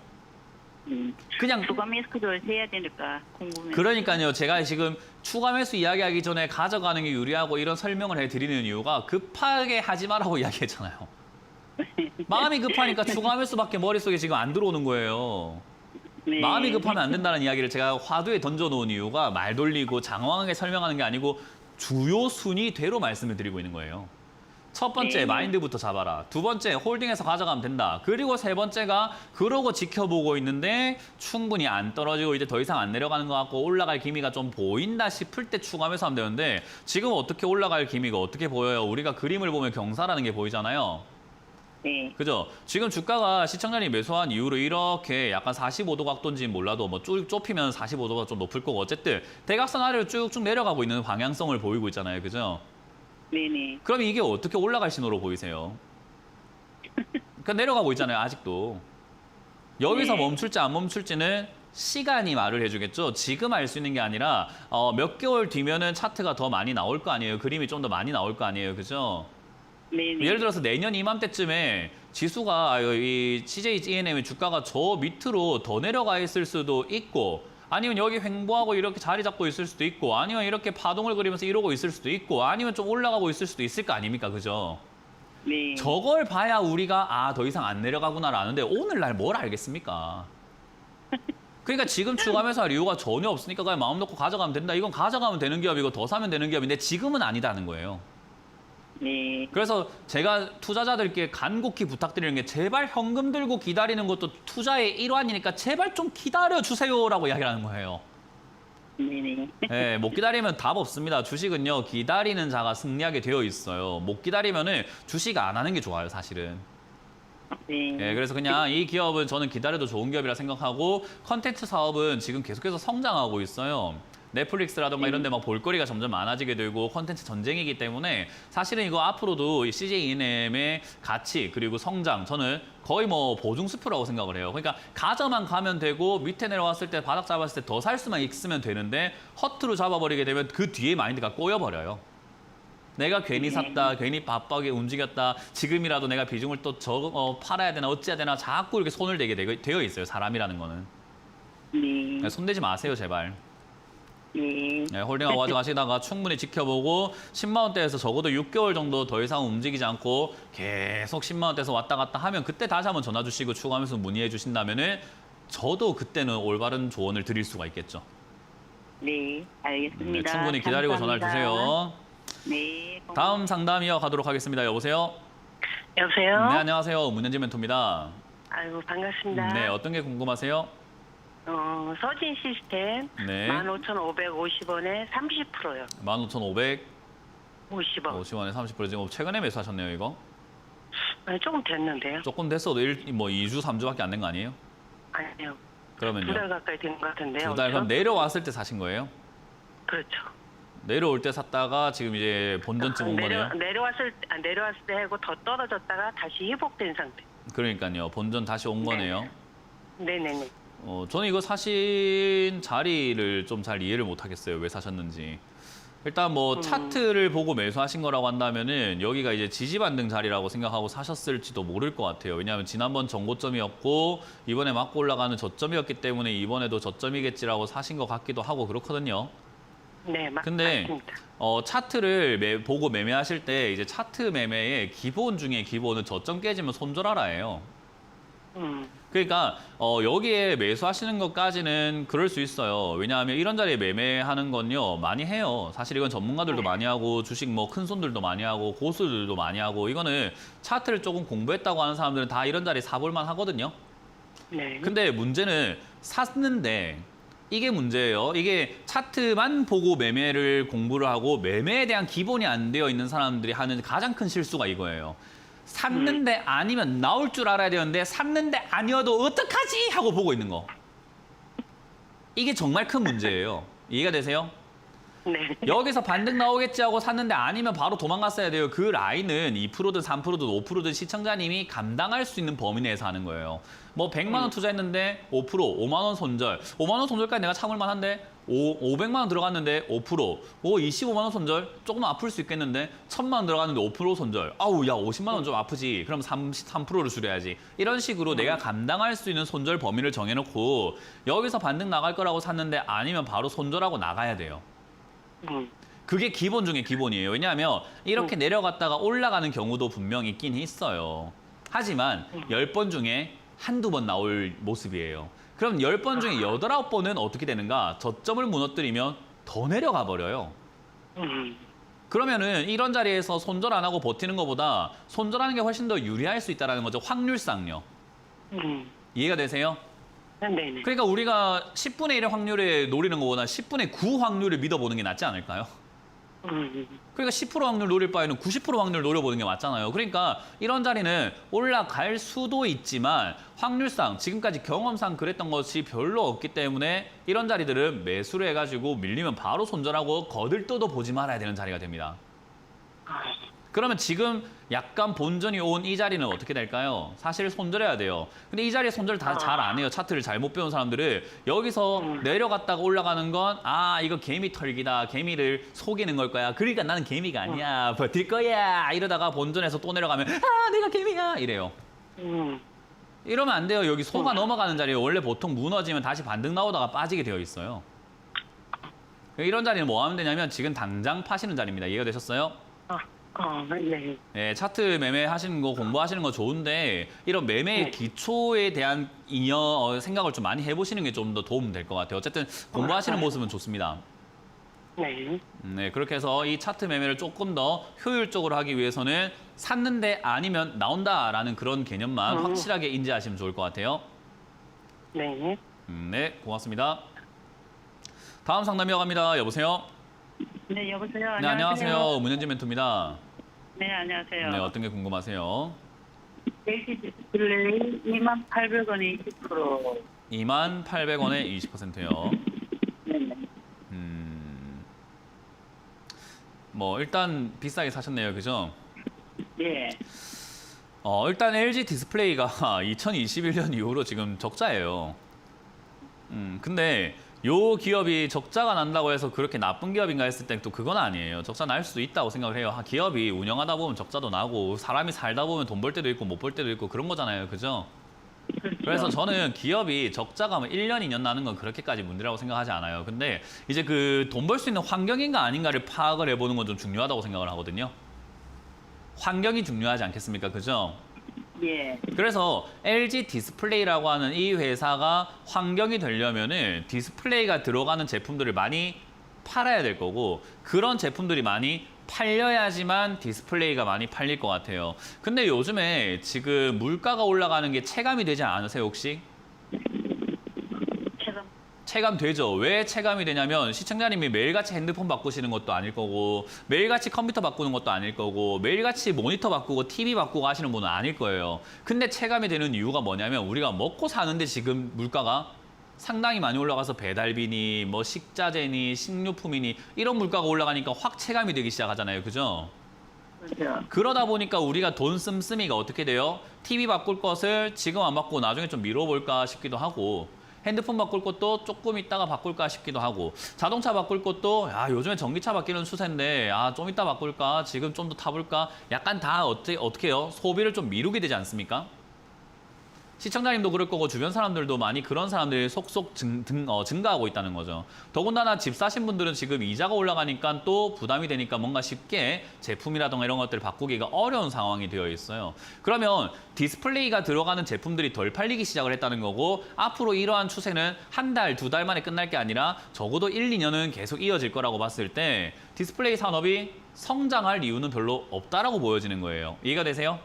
그냥 추가 매수를 해야 되니까 궁금해요. 그러니까요. 제가 지금 추가 매수 이야기하기 전에 가져가는 게 유리하고 이런 설명을 해드리는 이유가 급하게 하지 말라고 이야기했잖아요. 마음이 급하니까 추가 매수밖에 머릿속에 지금 안 들어오는 거예요. 네. 마음이 급하면 안 된다는 이야기를 제가 화두에 던져놓은 이유가 말 돌리고 장황하게 설명하는 게 아니고 주요 순위대로 말씀을 드리고 있는 거예요. 첫 번째 네. 마인드부터 잡아라. 두 번째 홀딩해서 가져가면 된다. 그리고 세 번째가 그러고 지켜보고 있는데 충분히 안 떨어지고 이제 더 이상 안 내려가는 것 같고 올라갈 기미가 좀 보인다 싶을 때 추가하면서 하면 되는데 지금 어떻게 올라갈 기미가 어떻게 보여요? 우리가 그림을 보면 경사라는 게 보이잖아요. 네. 그죠? 지금 주가가 시청자님이 매수한 이후로 이렇게 약간 45도 각도인지 몰라도 뭐 쭉 좁히면 45도가 좀 높을 거고 어쨌든 대각선 아래로 쭉쭉 내려가고 있는 방향성을 보이고 있잖아요. 그죠? 네네. 그럼 이게 어떻게 올라갈 신호로 보이세요? 그러니까 내려가고 있잖아요. 아직도. 여기서 네. 멈출지 안 멈출지는 시간이 말을 해주겠죠. 지금 알 수 있는 게 아니라 몇 개월 뒤면은 차트가 더 많이 나올 거 아니에요. 그림이 좀 더 많이 나올 거 아니에요. 그죠? 네네. 예를 들어서 내년 이맘때쯤에 지수가 이 CJENM의 주가가 저 밑으로 더 내려가 있을 수도 있고 아니면 여기 횡보하고 이렇게 자리 잡고 있을 수도 있고 아니면 이렇게 파동을 그리면서 이러고 있을 수도 있고 아니면 좀 올라가고 있을 수도 있을 거 아닙니까? 그죠? 네. 저걸 봐야 우리가 더 이상 안 내려가구나를 아는데 오늘날 뭘 알겠습니까? 그러니까 지금 추가하면서 할 이유가 전혀 없으니까 그냥 마음 놓고 가져가면 된다. 이건 가져가면 되는 기업이고 더 사면 되는 기업인데 지금은 아니다는 거예요. 네. 그래서 제가 투자자들께 간곡히 부탁드리는 게 제발 현금 들고 기다리는 것도 투자의 일환이니까 제발 좀 기다려주세요라고 이야기를 하는 거예요. 네네. 네, 못 기다리면 답 없습니다. 주식은요, 기다리는 자가 승리하게 되어 있어요. 못 기다리면은 주식 안 하는 게 좋아요, 사실은. 네. 네, 그래서 그냥 이 기업은 저는 기다려도 좋은 기업이라 생각하고 컨텐츠 사업은 지금 계속해서 성장하고 있어요. 넷플릭스라던가 이런 데 막 볼거리가 점점 많아지게 되고 컨텐츠 전쟁이기 때문에 사실은 이거 앞으로도 이 CJENM의 가치 그리고 성장 저는 거의 뭐 보증수표라고 생각을 해요. 그러니까 가져만 가면 되고 밑에 내려왔을 때 바닥 잡았을 때 더 살 수만 있으면 되는데 허투루 잡아버리게 되면 그 뒤에 마인드가 꼬여버려요. 내가 괜히 네. 샀다, 괜히 바빠게 움직였다, 지금이라도 내가 비중을 또 팔아야 되나 어찌해야 되나 자꾸 이렇게 손을 대게 되어 있어요. 사람이라는 거는. 네. 손대지 마세요, 제발. 네. 네, 홀딩하고 가져가시다가 충분히 지켜보고 10만 원대에서 적어도 6개월 정도 더 이상 움직이지 않고 계속 10만 원대에서 왔다 갔다 하면 그때 다시 한번 전화 주시고 추가하면서 문의해 주신다면은 저도 그때는 올바른 조언을 드릴 수가 있겠죠. 네. 알겠습니다. 충분히 기다리고 전화를 감사합니다. 주세요. 네. 다음 상담 이어가도록 하겠습니다. 여보세요? 여보세요? 네, 안녕하세요. 문현지 멘토입니다. 아이고, 반갑습니다. 네, 어떤 게 궁금하세요? 서진 시스템 네. 15,550원에 30%요. 15,550원에 50원. 30% 지금 최근에 매수하셨네요, 이거? 아니, 조금 됐는데요. 조금 됐어도 2주, 3주밖에 안 된 거 아니에요? 아니요. 그러면요? 2달 가까이 된 것 같은데요. 두 달, 그럼 그렇죠? 내려왔을 때 사신 거예요? 그렇죠. 내려올 때 샀다가 지금 이제 본전쯤 온 거네요? 내려왔을 때 하고 더 떨어졌다가 다시 회복된 상태. 그러니까요. 본전 다시 온 거네요. 네네네. 저는 이거 사신 자리를 좀 잘 이해를 못 하겠어요. 왜 사셨는지. 일단 뭐 차트를 보고 매수하신 거라고 한다면은 여기가 이제 지지 반등 자리라고 생각하고 사셨을지도 모를 것 같아요. 왜냐하면 지난번 전고점이었고 이번에 맞고 올라가는 저점이었기 때문에 이번에도 저점이겠지라고 사신 것 같기도 하고 그렇거든요. 네, 근데 맞습니다. 차트를 보고 매매하실 때 이제 차트 매매의 기본 중에 기본은 저점 깨지면 손절하라예요. 그러니까 여기에 매수하시는 것까지는 그럴 수 있어요. 왜냐하면 이런 자리에 매매하는 건요 많이 해요. 사실 이건 전문가들도 많이 하고 주식 뭐 큰 손들도 많이 하고 고수들도 많이 하고 이거는 차트를 조금 공부했다고 하는 사람들은 다 이런 자리 사볼만 하거든요. 네. 근데 문제는 샀는데 이게 문제예요. 이게 차트만 보고 매매를 공부를 하고 매매에 대한 기본이 안 되어 있는 사람들이 하는 가장 큰 실수가 이거예요. 샀는데 아니면 나올 줄 알아야 되는데 샀는데 아니어도 어떡하지 하고 보고 있는 거. 이게 정말 큰 문제예요. 이해가 되세요? 네. 여기서 반등 나오겠지 하고 샀는데 아니면 바로 도망갔어야 돼요. 그 라인은 2%든 3%든 5%든 시청자님이 감당할 수 있는 범위 내에서 하는 거예요. 뭐 100만 원 투자했는데 5%, 5만 원 손절. 5만 원 손절까지 내가 참을 만한데 500만 원 들어갔는데 5%, 25만 원 손절 조금 아플 수 있겠는데 1000만 원 들어갔는데 5% 손절. 아우 야 50만 원 좀 아프지. 그럼 3%를 줄여야지. 이런 식으로 내가 감당할 수 있는 손절 범위를 정해놓고 여기서 반등 나갈 거라고 샀는데 아니면 바로 손절하고 나가야 돼요. 그게 기본 중에 기본이에요. 왜냐하면 이렇게 내려갔다가 올라가는 경우도 분명 있긴 있어요. 하지만 10번 중에 한두 번 나올 모습이에요. 그럼 10번 중에 8, 9번은 어떻게 되는가? 저점을 무너뜨리면 더 내려가 버려요. 그러면은 이런 자리에서 손절 안 하고 버티는 것보다 손절하는 게 훨씬 더 유리할 수 있다는 거죠. 확률상요. 이해가 되세요? 네네. 그러니까 우리가 10분의 1의 확률에 노리는 것보다 10분의 9 확률을 믿어보는 게 낫지 않을까요? 그러니까 10% 확률 노릴 바에는 90% 확률 노려보는 게 맞잖아요. 그러니까 이런 자리는 올라갈 수도 있지만 확률상 지금까지 경험상 그랬던 것이 별로 없기 때문에 이런 자리들은 매수를 해가지고 밀리면 바로 손절하고 거들떠도 보지 말아야 되는 자리가 됩니다. 그러면 지금 약간 본전이 온 이 자리는 어떻게 될까요? 사실 손절해야 돼요. 근데 이 자리에 손절 다 잘 안 해요. 차트를 잘못 배운 사람들은 여기서 내려갔다가 올라가는 건 이거 개미 털기다. 개미를 속이는 걸 거야. 그러니까 나는 개미가 아니야. 버틸 거야. 이러다가 본전에서 또 내려가면 내가 개미야. 이래요. 이러면 안 돼요. 여기 소가 넘어가는 자리에 원래 보통 무너지면 다시 반등 나오다가 빠지게 되어 있어요. 이런 자리는 뭐 하면 되냐면 지금 당장 파시는 자리입니다. 이해가 되셨어요? 네. 네, 차트 매매 하시는 거 공부하시는 거 좋은데 이런 매매의 기초에 대한 생각을 좀 많이 해보시는 게 좀 더 도움 될 것 같아요. 어쨌든 공부하시는 모습은 좋습니다. 네. 네, 그렇게 해서 이 차트 매매를 조금 더 효율적으로 하기 위해서는 샀는데 아니면 나온다라는 그런 개념만 확실하게 인지하시면 좋을 것 같아요. 네. 네, 고맙습니다. 다음 상담 이어갑니다. 여보세요? 네, 여보세요. 네, 안녕하세요. 문현지 멘토입니다. 네, 안녕하세요. 네, 어떤 게 궁금하세요? LG 디스플레이 28,000원에 20%. 28,000원에 20%요. 네네. 뭐 일단 비싸게 사셨네요, 그죠? 예. 일단 LG 디스플레이가 2021년 이후로 지금 적자예요. 근데 요 기업이 적자가 난다고 해서 그렇게 나쁜 기업인가 했을 땐 또 그건 아니에요. 적자 날 수도 있다고 생각을 해요. 기업이 운영하다 보면 적자도 나고 사람이 살다 보면 돈 벌 때도 있고 못 벌 때도 있고 그런 거잖아요. 그죠? 그래서 저는 기업이 적자가 뭐 1년, 2년 나는 건 그렇게까지 문제라고 생각하지 않아요. 근데 이제 그 돈 벌 수 있는 환경인가 아닌가를 파악을 해보는 건 좀 중요하다고 생각을 하거든요. 환경이 중요하지 않겠습니까? 그죠? 예. 그래서 LG 디스플레이라고 하는 이 회사가 환경이 되려면은 디스플레이가 들어가는 제품들을 많이 팔아야 될 거고 그런 제품들이 많이 팔려야지만 디스플레이가 많이 팔릴 것 같아요. 근데 요즘에 지금 물가가 올라가는 게 체감이 되지 않으세요, 혹시? 체감. 체감되죠. 왜 체감이 되냐면 시청자님이 매일같이 핸드폰 바꾸시는 것도 아닐 거고 매일같이 컴퓨터 바꾸는 것도 아닐 거고 매일같이 모니터 바꾸고 TV 바꾸고 하시는 분은 아닐 거예요. 근데 체감이 되는 이유가 뭐냐면 우리가 먹고 사는데 지금 물가가 상당히 많이 올라가서 배달비니 뭐 식자재니 식료품이니 이런 물가가 올라가니까 확 체감이 되기 시작하잖아요. 그죠? 그렇죠. 그러다 보니까 우리가 돈 씀씀이가 어떻게 돼요? TV 바꿀 것을 지금 안 바꾸고 나중에 좀 미뤄볼까 싶기도 하고 핸드폰 바꿀 것도 조금 있다가 바꿀까 싶기도 하고 자동차 바꿀 것도 야 요즘에 전기차 바뀌는 추세인데 좀 이따 바꿀까 지금 좀 더 타볼까 약간 다 어떻게 해요? 소비를 좀 미루게 되지 않습니까? 시청자님도 그럴 거고 주변 사람들도 많이 그런 사람들이 속속 증가하고 있다는 거죠. 더군다나 집 사신 분들은 지금 이자가 올라가니까 또 부담이 되니까 뭔가 쉽게 제품이라던가 이런 것들을 바꾸기가 어려운 상황이 되어 있어요. 그러면 디스플레이가 들어가는 제품들이 덜 팔리기 시작을 했다는 거고 앞으로 이러한 추세는 한 달, 두 달 만에 끝날 게 아니라 적어도 1, 2년은 계속 이어질 거라고 봤을 때 디스플레이 산업이 성장할 이유는 별로 없다라고 보여지는 거예요. 이해가 되세요?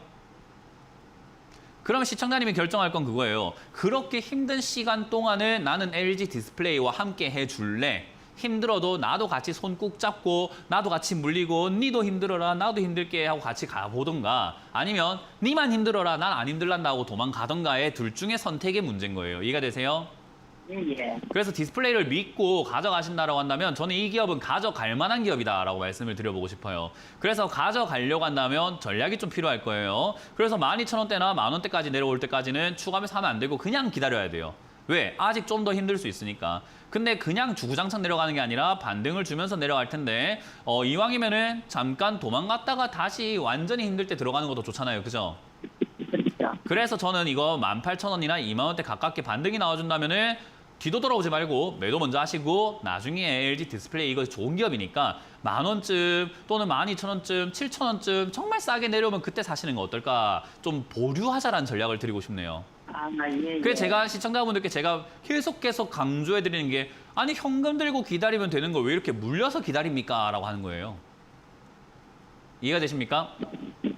그럼 시청자님이 결정할 건 그거예요. 그렇게 힘든 시간 동안에 나는 LG 디스플레이와 함께 해줄래? 힘들어도 나도 같이 손 꾹 잡고 나도 같이 물리고 니도 힘들어라 나도 힘들게 하고 같이 가보던가 아니면 니만 힘들어라 난 안 힘들란다 하고 도망가던가의 둘 중에 선택의 문제인 거예요. 이해가 되세요? 예. 그래서 디스플레이를 믿고 가져가신다고 한다면 저는 이 기업은 가져갈 만한 기업이다라고 말씀을 드려보고 싶어요. 그래서 가져가려고 한다면 전략이 좀 필요할 거예요. 그래서 12,000원대나 만원대까지 내려올 때까지는 추가하면서 하면 안 되고 그냥 기다려야 돼요. 왜? 아직 좀 더 힘들 수 있으니까. 근데 그냥 주구장창 내려가는 게 아니라 반등을 주면서 내려갈 텐데 이왕이면은 잠깐 도망갔다가 다시 완전히 힘들 때 들어가는 것도 좋잖아요. 그죠? 그렇죠. 그래서 저는 이거 18,000원이나 2만원대 가깝게 반등이 나와준다면은 뒤도 돌아오지 말고 매도 먼저 하시고 나중에 LG 디스플레이 이거 좋은 기업이니까 10,000원쯤 또는 12,000원쯤 7,000원쯤 정말 싸게 내려오면 그때 사시는 거 어떨까 좀 보류하자라는 전략을 드리고 싶네요. 예. 그래서 제가 시청자분들께 제가 계속 강조해 드리는 게 아니 현금 들고 기다리면 되는 거 왜 이렇게 물려서 기다립니까? 라고 하는 거예요. 이해가 되십니까?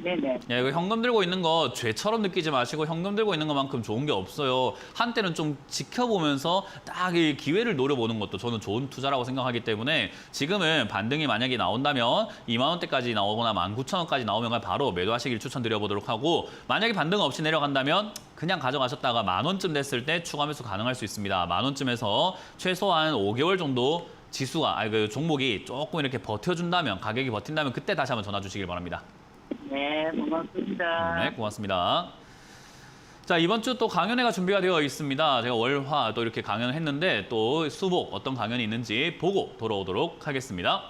네네. 야, 이거 현금 들고 있는 거 죄처럼 느끼지 마시고 현금 들고 있는 것만큼 좋은 게 없어요. 한때는 좀 지켜보면서 딱 이 기회를 노려보는 것도 저는 좋은 투자라고 생각하기 때문에 지금은 반등이 만약에 나온다면 2만 원대까지 나오거나 19,000원까지 나오면 바로 매도하시길 추천드려보도록 하고 만약에 반등 없이 내려간다면 그냥 가져가셨다가 10,000원쯤 됐을 때 추가 매수 가능할 수 있습니다. 10,000원쯤에서 최소한 5개월 정도 지수가 그 종목이 조금 이렇게 버텨준다면 가격이 버틴다면 그때 다시 한번 전화 주시길 바랍니다. 네, 고맙습니다. 네, 고맙습니다. 자, 이번 주 또 강연회가 준비가 되어 있습니다. 제가 월화 또 이렇게 강연을 했는데 또 수목 어떤 강연이 있는지 보고 돌아오도록 하겠습니다.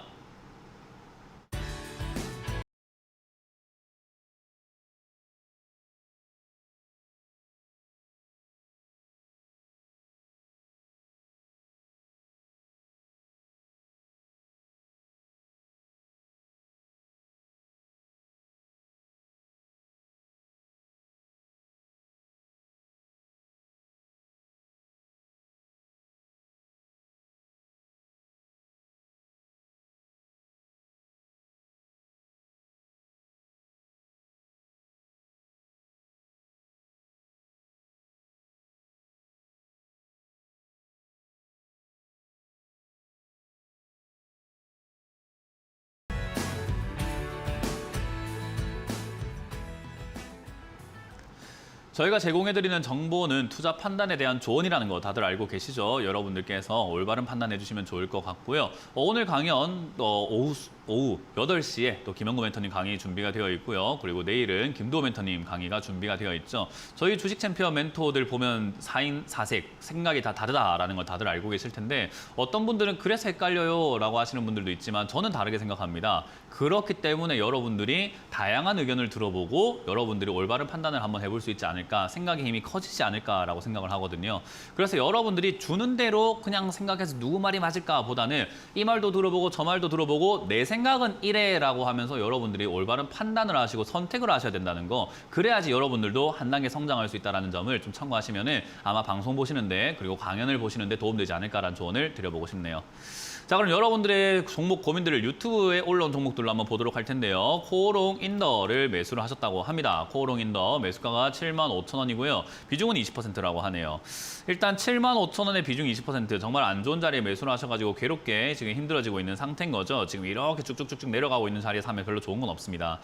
저희가 제공해드리는 정보는 투자 판단에 대한 조언이라는 거 다들 알고 계시죠? 여러분들께서 올바른 판단해 주시면 좋을 것 같고요. 오늘 강연 오후 오후 8시에 또 김영구 멘토님 강의 준비가 되어 있고요. 그리고 내일은 김도호 멘토님 강의가 준비가 되어 있죠. 저희 주식 챔피언 멘토들 보면 4인 4색, 생각이 다 다르다라는 걸 다들 알고 계실 텐데 어떤 분들은 그래서 헷갈려요 라고 하시는 분들도 있지만 저는 다르게 생각합니다. 그렇기 때문에 여러분들이 다양한 의견을 들어보고 여러분들이 올바른 판단을 한번 해볼 수 있지 않을까, 생각의 힘이 커지지 않을까라고 생각을 하거든요. 그래서 여러분들이 주는 대로 그냥 생각해서 누구 말이 맞을까 보다는 이 말도 들어보고 저 말도 들어보고 내 생각은 이래라고 하면서 여러분들이 올바른 판단을 하시고 선택을 하셔야 된다는 거, 그래야지 여러분들도 한 단계 성장할 수 있다는 점을 좀 참고하시면 아마 방송 보시는데 그리고 강연을 보시는데 도움되지 않을까라는 조언을 드려보고 싶네요. 자, 그럼 여러분들의 종목 고민들을 유튜브에 올라온 종목들로 한번 보도록 할 텐데요. 코오롱 인더를 매수를 하셨다고 합니다. 코오롱 인더 매수가가 75,000원이고요. 비중은 20%라고 하네요. 일단 75,000원의 비중 20% 정말 안 좋은 자리에 매수를 하셔가지고 괴롭게 지금 힘들어지고 있는 상태인 거죠. 지금 이렇게 쭉쭉쭉쭉 내려가고 있는 자리에 사면 별로 좋은 건 없습니다.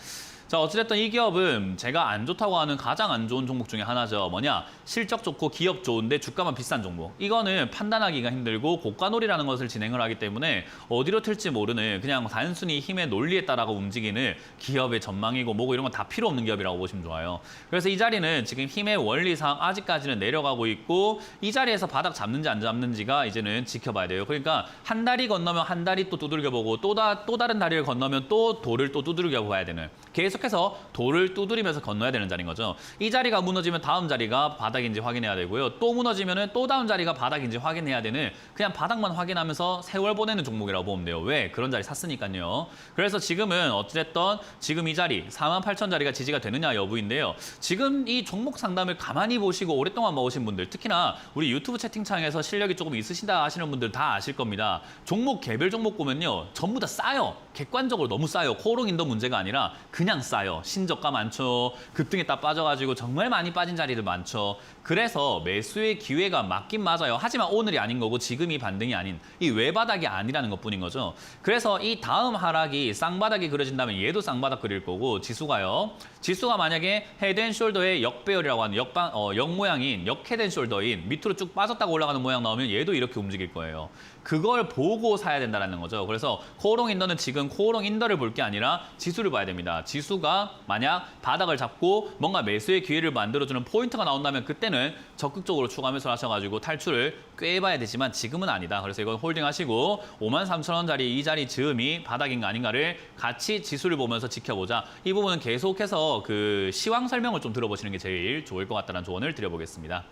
자, 어찌됐든 이 기업은 제가 안 좋다고 하는 가장 안 좋은 종목 중에 하나죠. 뭐냐? 실적 좋고 기업 좋은데 주가만 비싼 종목. 이거는 판단하기가 힘들고 고가놀이라는 것을 진행을 하기 때문에 어디로 튈지 모르는 그냥 단순히 힘의 논리에 따라가 움직이는 기업의 전망이고 뭐고 이런 건 다 필요 없는 기업이라고 보시면 좋아요. 그래서 이 자리는 지금 힘의 원리상 아직까지는 내려가고 있고 이 자리에서 바닥 잡는지 안 잡는지가 이제는 지켜봐야 돼요. 그러니까 한 다리 건너면 한 다리 또 두들겨보고 또 다른 다리를 건너면 또 돌을 또 두들겨봐야 되는, 계속해서 돌을 두드리면서 건너야 되는 자리인 거죠. 이 자리가 무너지면 다음 자리가 바닥인지 확인해야 되고요. 또 무너지면 또 다음 자리가 바닥인지 확인해야 되는, 그냥 바닥만 확인하면서 세월 보내는 종목이라고 보면 돼요. 왜? 그런 자리 샀으니까요. 그래서 지금은 어찌됐든 지금 이 자리 48,000자리가 지지가 되느냐 여부인데요. 지금 이 종목 상담을 가만히 보시고 오랫동안 먹으신 분들, 특히나 우리 유튜브 채팅창에서 실력이 조금 있으시다 하시는 분들 다 아실 겁니다. 종목 개별 종목 보면요, 전부 다 싸요. 객관적으로 너무 싸요. 코오롱 인더 문제가 아니라 그냥 싸요. 신저가 많죠. 급등에 딱 빠져가지고 정말 많이 빠진 자리들 많죠. 그래서 매수의 기회가 맞긴 맞아요. 하지만 오늘이 아닌 거고 지금이 반등이 아닌, 이 외바닥이 아니라는 것뿐인 거죠. 그래서 이 다음 하락이 쌍바닥이 그려진다면 얘도 쌍바닥 그릴 거고, 지수가요. 지수가 만약에 헤드앤숄더의 역배열이라고 하는 역 모양인 역헤드앤숄더인 밑으로 쭉 빠졌다가 올라가는 모양 나오면 얘도 이렇게 움직일 거예요. 그걸 보고 사야 된다는 거죠. 그래서 코오롱 인더는 지금 코오롱 인더를 볼 게 아니라 지수를 봐야 됩니다. 지수가 만약 바닥을 잡고 뭔가 매수의 기회를 만들어주는 포인트가 나온다면 그때는 적극적으로 추가 매수를 하셔가지고 탈출을 꾀해봐야 되지만 지금은 아니다. 그래서 이건 홀딩하시고 53,000원짜리 이 자리 즈음이 바닥인가 아닌가를 같이 지수를 보면서 지켜보자. 이 부분은 계속해서 그 시황 설명을 좀 들어보시는 게 제일 좋을 것 같다는 조언을 드려보겠습니다.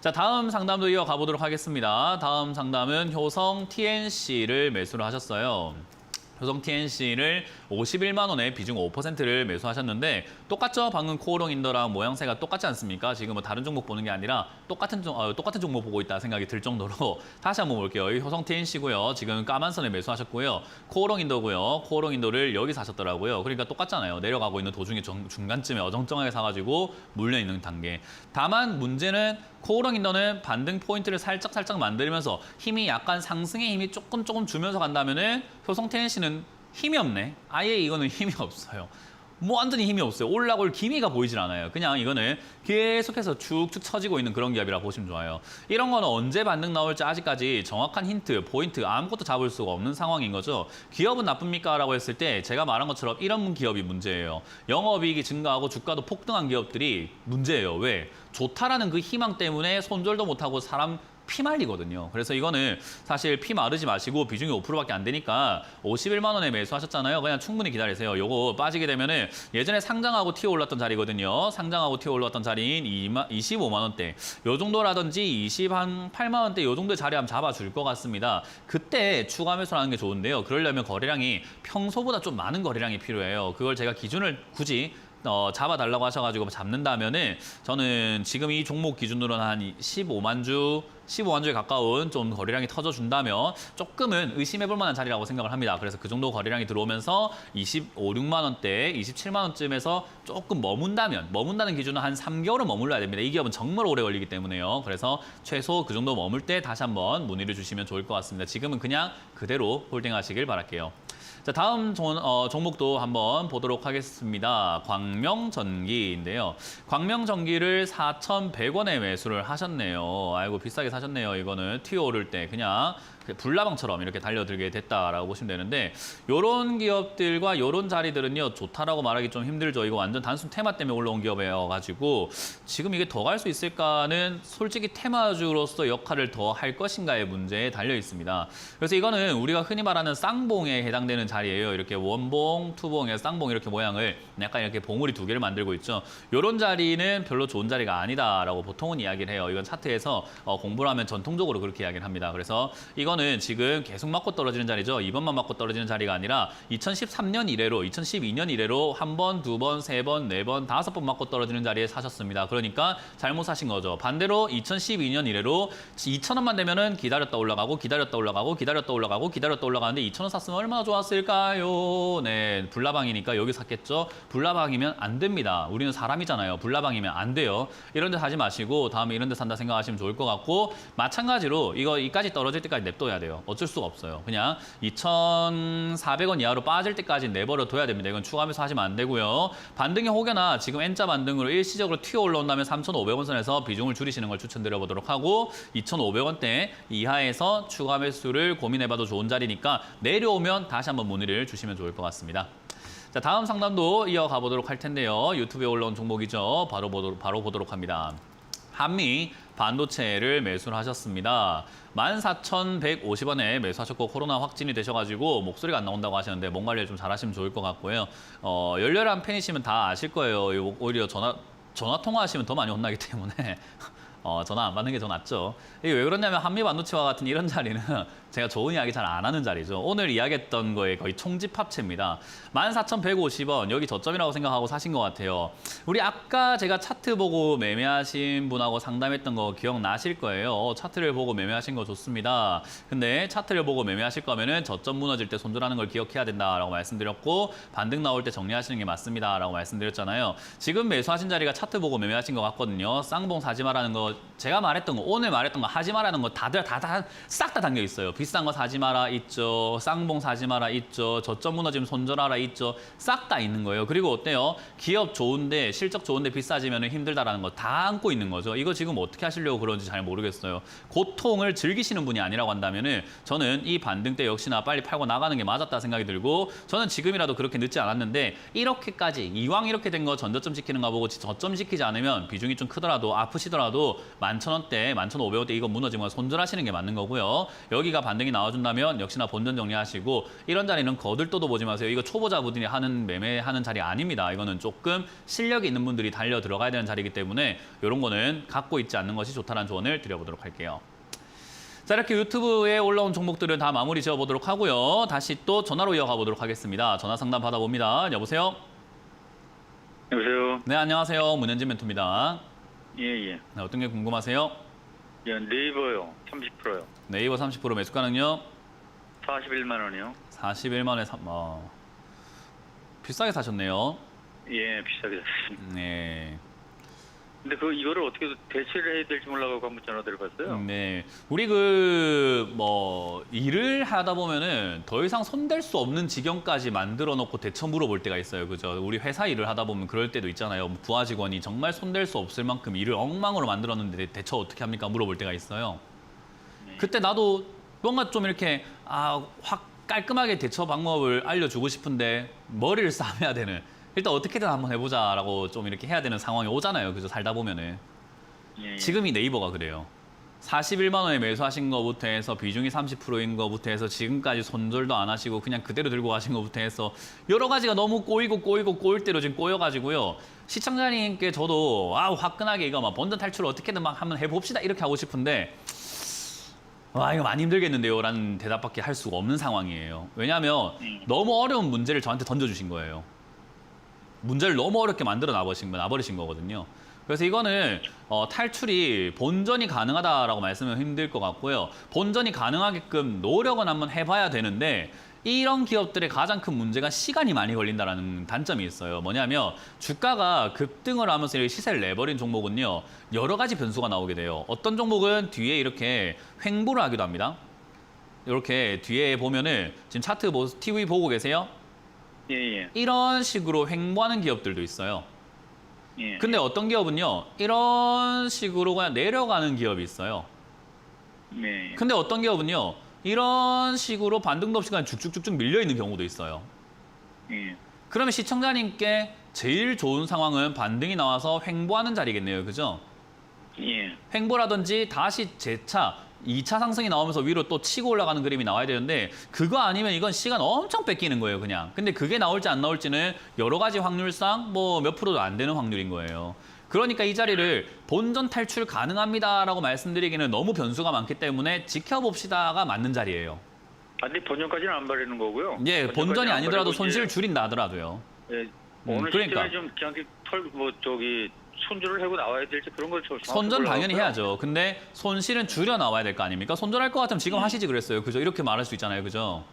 자, 다음 상담도 이어가 보도록 하겠습니다. 다음 상담은 효성 TNC를 매수를 하셨어요. 효성 TNC를 51만 원에 비중 5%를 매수하셨는데 똑같죠? 방금 코오롱 인더랑 모양새가 똑같지 않습니까? 지금 뭐 다른 종목 보는 게 아니라 똑같은 종목 보고 있다 생각이 들 정도로 다시 한번 볼게요. 이 효성 TNC고요. 지금 까만 선에 매수하셨고요. 코오롱 인더고요. 코오롱 인더를 여기 사셨더라고요. 그러니까 똑같잖아요. 내려가고 있는 도중에 중간쯤에 어정쩡하게 사가지고 물려있는 단계. 다만 문제는 코오롱 인더는 반등 포인트를 살짝 만들면서 힘이 약간 상승의 힘이 조금 주면서 간다면은 효성 TNC는 힘이 없네. 아예 이거는 힘이 없어요. 뭐 완전히 힘이 없어요. 올라올 기미가 보이질 않아요. 그냥 이거는 계속해서 쭉쭉 처지고 있는 그런 기업이라 보시면 좋아요. 이런 거는 언제 반등 나올지 아직까지 정확한 힌트, 포인트 아무것도 잡을 수가 없는 상황인 거죠. 기업은 나쁩니까? 라고 했을 때 제가 말한 것처럼 이런 기업이 문제예요. 영업이익이 증가하고 주가도 폭등한 기업들이 문제예요. 왜? 좋다라는 그 희망 때문에 손절도 못하고 사람 피말리거든요. 그래서 이거는 사실 피 마르지 마시고 비중이 5%밖에 안 되니까 51만 원에 매수하셨잖아요. 그냥 충분히 기다리세요. 요거 빠지게 되면은 예전에 상장하고 튀어 올랐던 자리거든요. 상장하고 튀어 올랐던 자리인 25만 원대. 요 정도라든지 28만 원대 요 정도의 자리 한번 잡아줄 것 같습니다. 그때 추가 매수를 하는 게 좋은데요. 그러려면 거래량이 평소보다 좀 많은 거래량이 필요해요. 그걸 제가 기준을 굳이 잡아달라고 하셔가지고 잡는다면은 저는 지금 이 종목 기준으로는 한 15만 주에 가까운 좀 거래량이 터져준다면 조금은 의심해볼 만한 자리라고 생각을 합니다. 그래서 그 정도 거래량이 들어오면서 25, 6만 원대, 27만 원쯤에서 조금 머문다는 기준은 한 3개월은 머물러야 됩니다. 이 기업은 정말 오래 걸리기 때문에요. 그래서 최소 그 정도 머물 때 다시 한번 문의를 주시면 좋을 것 같습니다. 지금은 그냥 그대로 홀딩하시길 바랄게요. 자, 다음 종목도 한번 보도록 하겠습니다. 광명전기인데요. 광명전기를 4,100원에 매수를 하셨네요. 아이고 비싸게 사셨네요. 이거는 튀어 오를 때 그냥 불나방처럼 이렇게 달려들게 됐다라고 보시면 되는데 이런 기업들과 이런 자리들은요 좋다라고 말하기 좀 힘들죠. 이거 완전 단순 테마 때문에 올라온 기업이어가지고 지금 이게 더 갈 수 있을까는 솔직히 테마주로서 역할을 더 할 것인가의 문제에 달려 있습니다. 그래서 이거는 우리가 흔히 말하는 쌍봉에 해당되는 자리예요. 이렇게 원봉, 투봉에 쌍봉 이렇게 모양을 약간 이렇게 봉우리 두 개를 만들고 있죠. 이런 자리는 별로 좋은 자리가 아니다라고 보통은 이야기를 해요. 이건 차트에서 공부를 하면 전통적으로 그렇게 이야기를 합니다. 그래서 이거는 지금 계속 맞고 떨어지는 자리죠. 이번만 맞고 떨어지는 자리가 아니라 2013년 이래로 2012년 이래로 한 번, 두 번, 세 번, 네 번, 다섯 번 맞고 떨어지는 자리에 사셨습니다. 그러니까 잘못 사신 거죠. 반대로 2012년 이래로 2,000원만 되면은 기다렸다 올라가고 기다렸다 올라가고 기다렸다 올라가고 기다렸다 올라가는데 2,000원 샀으면 얼마나 좋았을까요? 네, 불나방이니까 여기 샀겠죠. 불나방이면 안 됩니다. 우리는 사람이잖아요. 불나방이면 안 돼요. 이런 데 사지 마시고 다음에 이런 데 산다 생각하시면 좋을 것 같고 마찬가지로 이거 이까지 떨어질 때까지 냅둬야 돼요. 어쩔 수가 없어요. 그냥 2,400원 이하로 빠질 때까지 내버려 둬야 됩니다. 이건 추가하면서 하시면 안 되고요. 반등이 혹여나 지금 N자 반등으로 일시적으로 튀어 올라온다면 3,500원 선에서 비중을 줄이시는 걸 추천드려 보도록 하고 2,500원대 이하에서 추가 매수를 고민해봐도 좋은 자리니까 내려오면 다시 한번 문의를 주시면 좋을 것 같습니다. 자, 다음 상담도 이어가 보도록 할 텐데요. 유튜브에 올라온 종목이죠. 바로 보도록 합니다. 한미 반도체를 매수를 하셨습니다. 14,150원에 매수하셨고 코로나 확진이 되셔가지고 목소리가 안 나온다고 하셨는데 몸 관리를 좀 잘하시면 좋을 것 같고요. 열렬한 팬이시면 다 아실 거예요. 오히려 전화 통화하시면 더 많이 혼나기 때문에 전화 안 받는 게 더 낫죠. 이게 왜 그러냐면 한미 반도체와 같은 이런 자리는 제가 좋은 이야기 잘 안 하는 자리죠. 오늘 이야기했던 거에 거의 총집합체입니다. 14,150원 여기 저점이라고 생각하고 사신 것 같아요. 우리 아까 제가 차트 보고 매매하신 분하고 상담했던 거 기억나실 거예요. 차트를 보고 매매하신 거 좋습니다. 근데 차트를 보고 매매하실 거면은 저점 무너질 때 손절하는 걸 기억해야 된다라고 말씀드렸고 반등 나올 때 정리하시는 게 맞습니다라고 말씀드렸잖아요. 지금 매수하신 자리가 차트 보고 매매하신 것 같거든요. 쌍봉 사지 마라는 거 제가 말했던 거 오늘 말했던 거 하지 마라는 거 다들 싹 다 담겨 있어요. 비싼 거 사지 마라 있죠. 쌍봉 사지 마라 있죠. 저점 무너지면 손절하라 있죠. 싹 다 있는 거예요. 그리고 어때요? 기업 좋은데 실적 좋은데 비싸지면 힘들다라는 거 다 안고 있는 거죠. 이거 지금 어떻게 하시려고 그런지 잘 모르겠어요. 고통을 즐기시는 분이 아니라고 한다면은 저는 이 반등 때 역시나 빨리 팔고 나가는 게 맞았다 생각이 들고 저는 지금이라도 그렇게 늦지 않았는데 이렇게까지 이왕 이렇게 된 거 전저점 지키는가 보고 저점 지키지 않으면 비중이 좀 크더라도 아프시더라도 11,000원대, 11,500원대 이거 무너지면 손절하시는 게 맞는 거고요. 여기가 반등이 나와준다면 역시나 본전 정리하시고 이런 자리는 거들떠도 보지 마세요. 이거 초보자분들이 하는 매매하는 자리 아닙니다. 이거는 조금 실력이 있는 분들이 달려 들어가야 되는 자리이기 때문에 이런 거는 갖고 있지 않는 것이 좋다는 조언을 드려보도록 할게요. 자, 이렇게 유튜브에 올라온 종목들은 다 마무리 지어보도록 하고요. 다시 또 전화로 이어가 보도록 하겠습니다. 전화 상담 받아봅니다. 여보세요? 여보세요. 네, 안녕하세요. 문현진 멘토입니다. 예. 네, 어떤 게 궁금하세요? 예, 네이버요. 30%요. 네이버 30% 매수 가능요? 41만 원이요. 41만에 비싸게 사셨네요. 예, 비싸게 샀습니다. 네. 근데 이거를 어떻게 대체를 해야 될지 몰라가지고 한번 전화 드려봤어요. 네. 우리 일을 하다 보면은 더 이상 손댈 수 없는 지경까지 만들어 놓고 대처 물어볼 때가 있어요. 그죠? 우리 회사 일을 하다 보면 그럴 때도 있잖아요. 부하 직원이 정말 손댈 수 없을 만큼 일을 엉망으로 만들었는데 대처 어떻게 합니까? 물어볼 때가 있어요. 그때 나도 뭔가 좀 이렇게 확 깔끔하게 대처 방법을 알려주고 싶은데 머리를 싸매야 되는 일단 어떻게든 한번 해보자라고 좀 이렇게 해야 되는 상황이 오잖아요. 그죠? 살다 보면은. 예. 지금 이 네이버가 그래요. 41만 원에 매수하신 거부터 해서 비중이 30%인 거부터 해서 지금까지 손절도 안 하시고 그냥 그대로 들고 가신 거부터 해서 여러 가지가 너무 꼬일 대로 지금 꼬여가지고요. 시청자님께 저도 화끈하게 이거 막 본전 탈출 어떻게든 막 한번 해봅시다 이렇게 하고 싶은데 이거 많이 힘들겠는데요 라는 대답밖에 할 수가 없는 상황이에요. 왜냐하면 너무 어려운 문제를 저한테 던져주신 거예요. 문제를 너무 어렵게 만들어 놔버리신 거거든요. 그래서 이거는 탈출이 본전이 가능하다라고 말씀은 힘들 것 같고요. 본전이 가능하게끔 노력은 한번 해봐야 되는데 이런 기업들의 가장 큰 문제가 시간이 많이 걸린다는 단점이 있어요. 뭐냐면 주가가 급등을 하면서 시세를 내버린 종목은요. 여러 가지 변수가 나오게 돼요. 어떤 종목은 뒤에 이렇게 횡보를 하기도 합니다. 이렇게 뒤에 보면은 지금 차트 TV 보고 계세요? 예. 이런 식으로 횡보하는 기업들도 있어요. 예. 근데 어떤 기업은요. 이런 식으로 그냥 내려가는 기업이 있어요. 예. 근데 어떤 기업은요. 이런 식으로 반등도 없이 그냥 쭉쭉쭉쭉 밀려있는 경우도 있어요. 예. 그러면 시청자님께 제일 좋은 상황은 반등이 나와서 횡보하는 자리겠네요. 그죠? 예. 횡보라든지 다시 재차 2차 상승이 나오면서 위로 또 치고 올라가는 그림이 나와야 되는데 그거 아니면 이건 시간 엄청 뺏기는 거예요, 그냥. 근데 그게 나올지 안 나올지는 여러 가지 확률상 뭐 몇 프로도 안 되는 확률인 거예요. 그러니까 이 자리를 본전 탈출 가능합니다라고 말씀드리기는 너무 변수가 많기 때문에 지켜봅시다가 맞는 자리예요. 아, 근데 본전까지는 안 바르는 거고요. 예, 본전이 안 아니더라도 바르고 손실을 이제, 줄인다 하더라도요. 예, 어느 그러니까. 시점에 좀 그냥 손절을 하고 나와야 될지 그런 걸 저 손전 당연히 몰라갖고요. 해야죠. 근데 손실은 줄여 나와야 될 거 아닙니까? 손절할 것 같으면 지금 하시지 그랬어요. 그죠? 이렇게 말할 수 있잖아요. 그죠?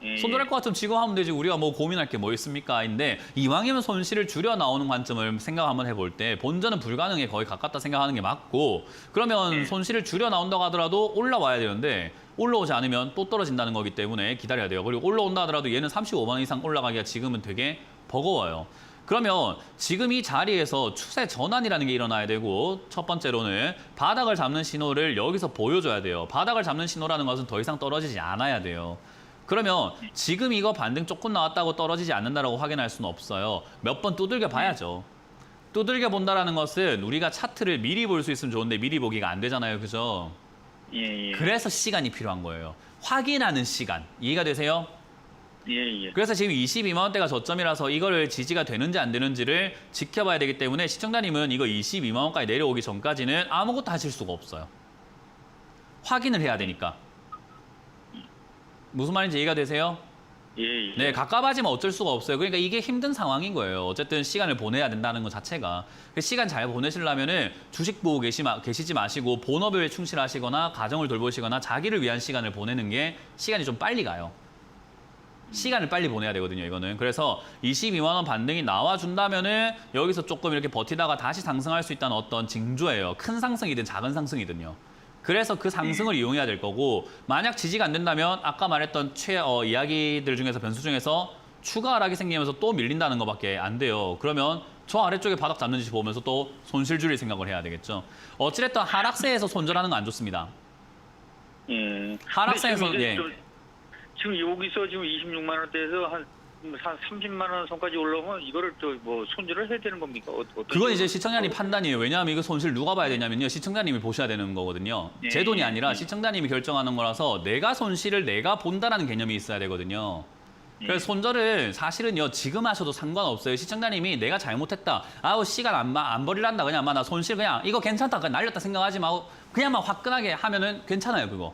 예, 손절할 것 같으면 지금 하면 되지. 우리가 뭐 고민할 게 뭐 있습니까? 근데 이왕이면 손실을 줄여 나오는 관점을 생각 한번 해볼 때 본전은 불가능에 거의 가깝다 생각하는 게 맞고 그러면 손실을 줄여 나온다고 하더라도 올라와야 되는데 올라오지 않으면 또 떨어진다는 거기 때문에 기다려야 돼요. 그리고 올라온다 하더라도 얘는 35만 원 이상 올라가기가 지금은 되게 버거워요. 그러면 지금 이 자리에서 추세 전환이라는 게 일어나야 되고 첫 번째로는 바닥을 잡는 신호를 여기서 보여줘야 돼요. 바닥을 잡는 신호라는 것은 더 이상 떨어지지 않아야 돼요. 그러면 지금 이거 반등 조금 나왔다고 떨어지지 않는다라고 확인할 수는 없어요. 몇 번 두들겨 봐야죠. 두들겨 본다라는 것은 우리가 차트를 미리 볼 수 있으면 좋은데 미리 보기가 안 되잖아요. 그죠? 예, 예. 그래서 시간이 필요한 거예요. 확인하는 시간. 이해가 되세요? 예, 예. 그래서 지금 22만 원대가 저점이라서 이거를 지지가 되는지 안 되는지를 지켜봐야 되기 때문에 시청자님은 이거 22만 원까지 내려오기 전까지는 아무것도 하실 수가 없어요. 확인을 해야 되니까. 무슨 말인지 이해가 되세요? 예, 예. 네, 가까워지면 어쩔 수가 없어요. 그러니까 이게 힘든 상황인 거예요. 어쨌든 시간을 보내야 된다는 것 자체가. 시간 잘 보내시려면은 주식 보고 계시지 마시고 본업에 충실하시거나 가정을 돌보시거나 자기를 위한 시간을 보내는 게 시간이 좀 빨리 가요. 시간을 빨리 보내야 되거든요, 이거는. 그래서 22만 원 반등이 나와준다면은 여기서 조금 이렇게 버티다가 다시 상승할 수 있다는 어떤 징조예요. 큰 상승이든 작은 상승이든요. 그래서 그 상승을 이용해야 될 거고 만약 지지가 안 된다면 아까 말했던 이야기들 중에서 변수 중에서 추가 하락이 생기면서 또 밀린다는 것밖에 안 돼요. 그러면 저 아래쪽에 바닥 잡는지 보면서 또 손실 줄일 생각을 해야 되겠죠. 어찌됐든 하락세에서 손절하는 건 안 좋습니다. 예. 하락세에서 근데 예. 지금 여기서 지금 26만 원대에서 한 30만 원 선까지 올라오면 이거를 손절을 해야 되는 겁니까? 그건 이제 시청자님 판단이에요. 왜냐하면 이거 손실 누가 봐야 되냐면요. 시청자님이 보셔야 되는 거거든요. 예, 제 돈이 아니라 예. 시청자님이 결정하는 거라서 내가 손실을 내가 본다라는 개념이 있어야 되거든요. 그래서 손절을 사실은요. 지금 하셔도 상관없어요. 시청자님이 내가 잘못했다. 아우 시간 안 버리란다. 그냥 나 손실 그냥 이거 괜찮다. 그냥 날렸다 생각하지 마고 그냥 막 화끈하게 하면은 괜찮아요. 그거.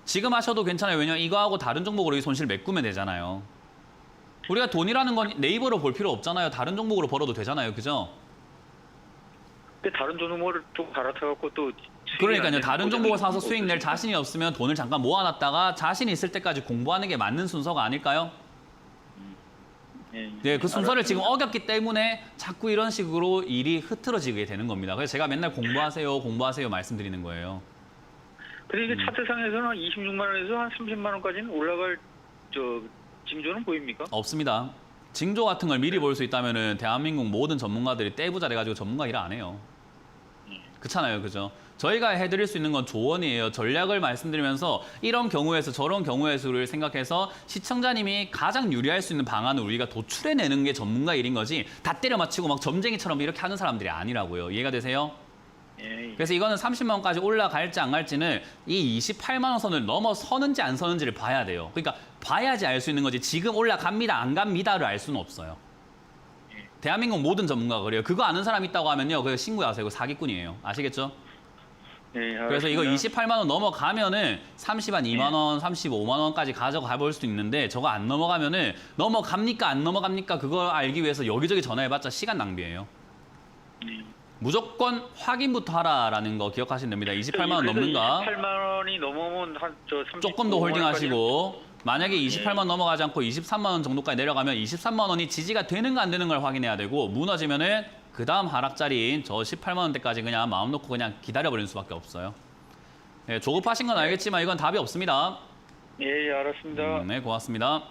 지금 하셔도 괜찮아요. 왜냐면 이거하고 다른 종목으로 이 손실 메꾸면 되잖아요. 우리가 돈이라는 건 네이버로 볼 필요 없잖아요. 다른 종목으로 벌어도 되잖아요. 그죠? 근데 다른 종목을 또 갈아타갖고 또 그러니까요. 다른 종목을 사서 수익 낼 자신이 없으면 돈을 잠깐 모아놨다가 자신이 있을 때까지 공부하는 게 맞는 순서가 아닐까요? 예, 네, 그 순서를 알았습니다. 지금 어겼기 때문에 자꾸 이런 식으로 일이 흐트러지게 되는 겁니다. 그래서 제가 맨날 공부하세요 말씀드리는 거예요. 근데 이게 차트상에서는 26만 원에서 한 30만 원까지는 올라갈 징조는 보입니까? 없습니다. 징조 같은 걸 미리 볼 수 있다면은 대한민국 모든 전문가들이 떼부자 돼가지고 전문가 일 안 해요. 그렇잖아요, 그죠? 저희가 해드릴 수 있는 건 조언이에요. 전략을 말씀드리면서 이런 경우에서 저런 경우에서를 생각해서 시청자님이 가장 유리할 수 있는 방안을 우리가 도출해내는 게 전문가 일인 거지 다 때려 맞히고 막 점쟁이처럼 이렇게 하는 사람들이 아니라고요. 이해가 되세요? 예, 예. 그래서 이거는 30만 원까지 올라갈지 안 갈지는 이 28만 원 선을 넘어서는지 안 서는지를 봐야 돼요. 그러니까 봐야지 알 수 있는 거지 지금 올라갑니다 안 갑니다를 알 수는 없어요. 대한민국 모든 전문가가 그래요. 그거 아는 사람 있다고 하면요. 그거 신고하세요. 그거 사기꾼이에요. 아시겠죠? 예, 그래서 이거 알았습니다. 28만 원 넘어가면은 32만 원, 35만 원까지 가져가 볼 수도 있는데 저거 안 넘어가면은 넘어갑니까 안 넘어갑니까 그걸 알기 위해서 여기저기 전화해봤자 시간 낭비예요. 무조건 확인부터 하라라는 거 기억하시면 됩니다. 28만 원 넘는가? 28만 원이 넘으면 한 30. 조금 더 홀딩하시고 만약에 28만 원 넘어가지 않고 23만 원 정도까지 내려가면 23만 원이 지지가 되는가 안 되는 걸 확인해야 되고 무너지면은 그 다음 하락자리인 저 18만 원대까지 그냥 마음 놓고 그냥 기다려버리는 수밖에 없어요. 네, 조급하신 건 알겠지만 이건 답이 없습니다. 예, 알았습니다. 네, 고맙습니다.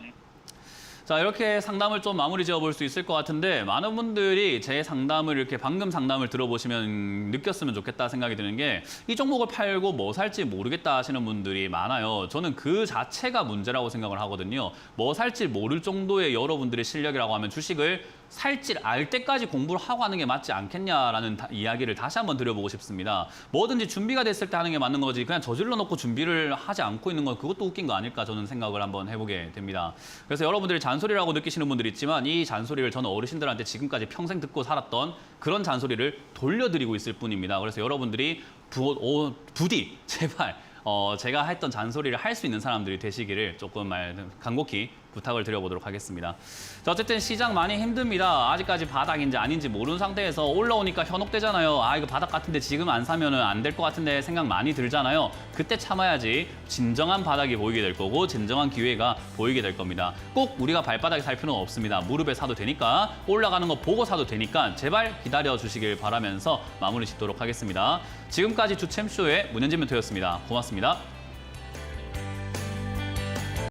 자, 이렇게 상담을 좀 마무리 지어 볼 수 있을 것 같은데 많은 분들이 제 상담을 이렇게 방금 상담을 들어보시면 느꼈으면 좋겠다 생각이 드는 게 이 종목을 팔고 뭐 살지 모르겠다 하시는 분들이 많아요. 저는 그 자체가 문제라고 생각을 하거든요. 뭐 살지 모를 정도의 여러분들의 실력이라고 하면 주식을 살지 알 때까지 공부를 하고 하는 게 맞지 않겠냐라는 이야기를 다시 한번 드려보고 싶습니다. 뭐든지 준비가 됐을 때 하는 게 맞는 거지 그냥 저질러 놓고 준비를 하지 않고 있는 건 그것도 웃긴 거 아닐까 저는 생각을 한번 해보게 됩니다. 그래서 여러분들이 잔소리라고 느끼시는 분들이 있지만 이 잔소리를 저는 어르신들한테 지금까지 평생 듣고 살았던 그런 잔소리를 돌려드리고 있을 뿐입니다. 그래서 여러분들이 부디 제발 제가 했던 잔소리를 할 수 있는 사람들이 되시기를 조금 간곡히 부탁을 드려보도록 하겠습니다. 자, 어쨌든 시장 많이 힘듭니다. 아직까지 바닥인지 아닌지 모르는 상태에서 올라오니까 현혹되잖아요. 아, 이거 바닥 같은데 지금 안 사면은 안 될 것 같은데 생각 많이 들잖아요. 그때 참아야지 진정한 바닥이 보이게 될 거고 진정한 기회가 보이게 될 겁니다. 꼭 우리가 발바닥에 살 필요는 없습니다. 무릎에 사도 되니까 올라가는 거 보고 사도 되니까 제발 기다려 주시길 바라면서 마무리 짓도록 하겠습니다. 지금까지 주챔쇼의 문현진 멘토였습니다. 고맙습니다.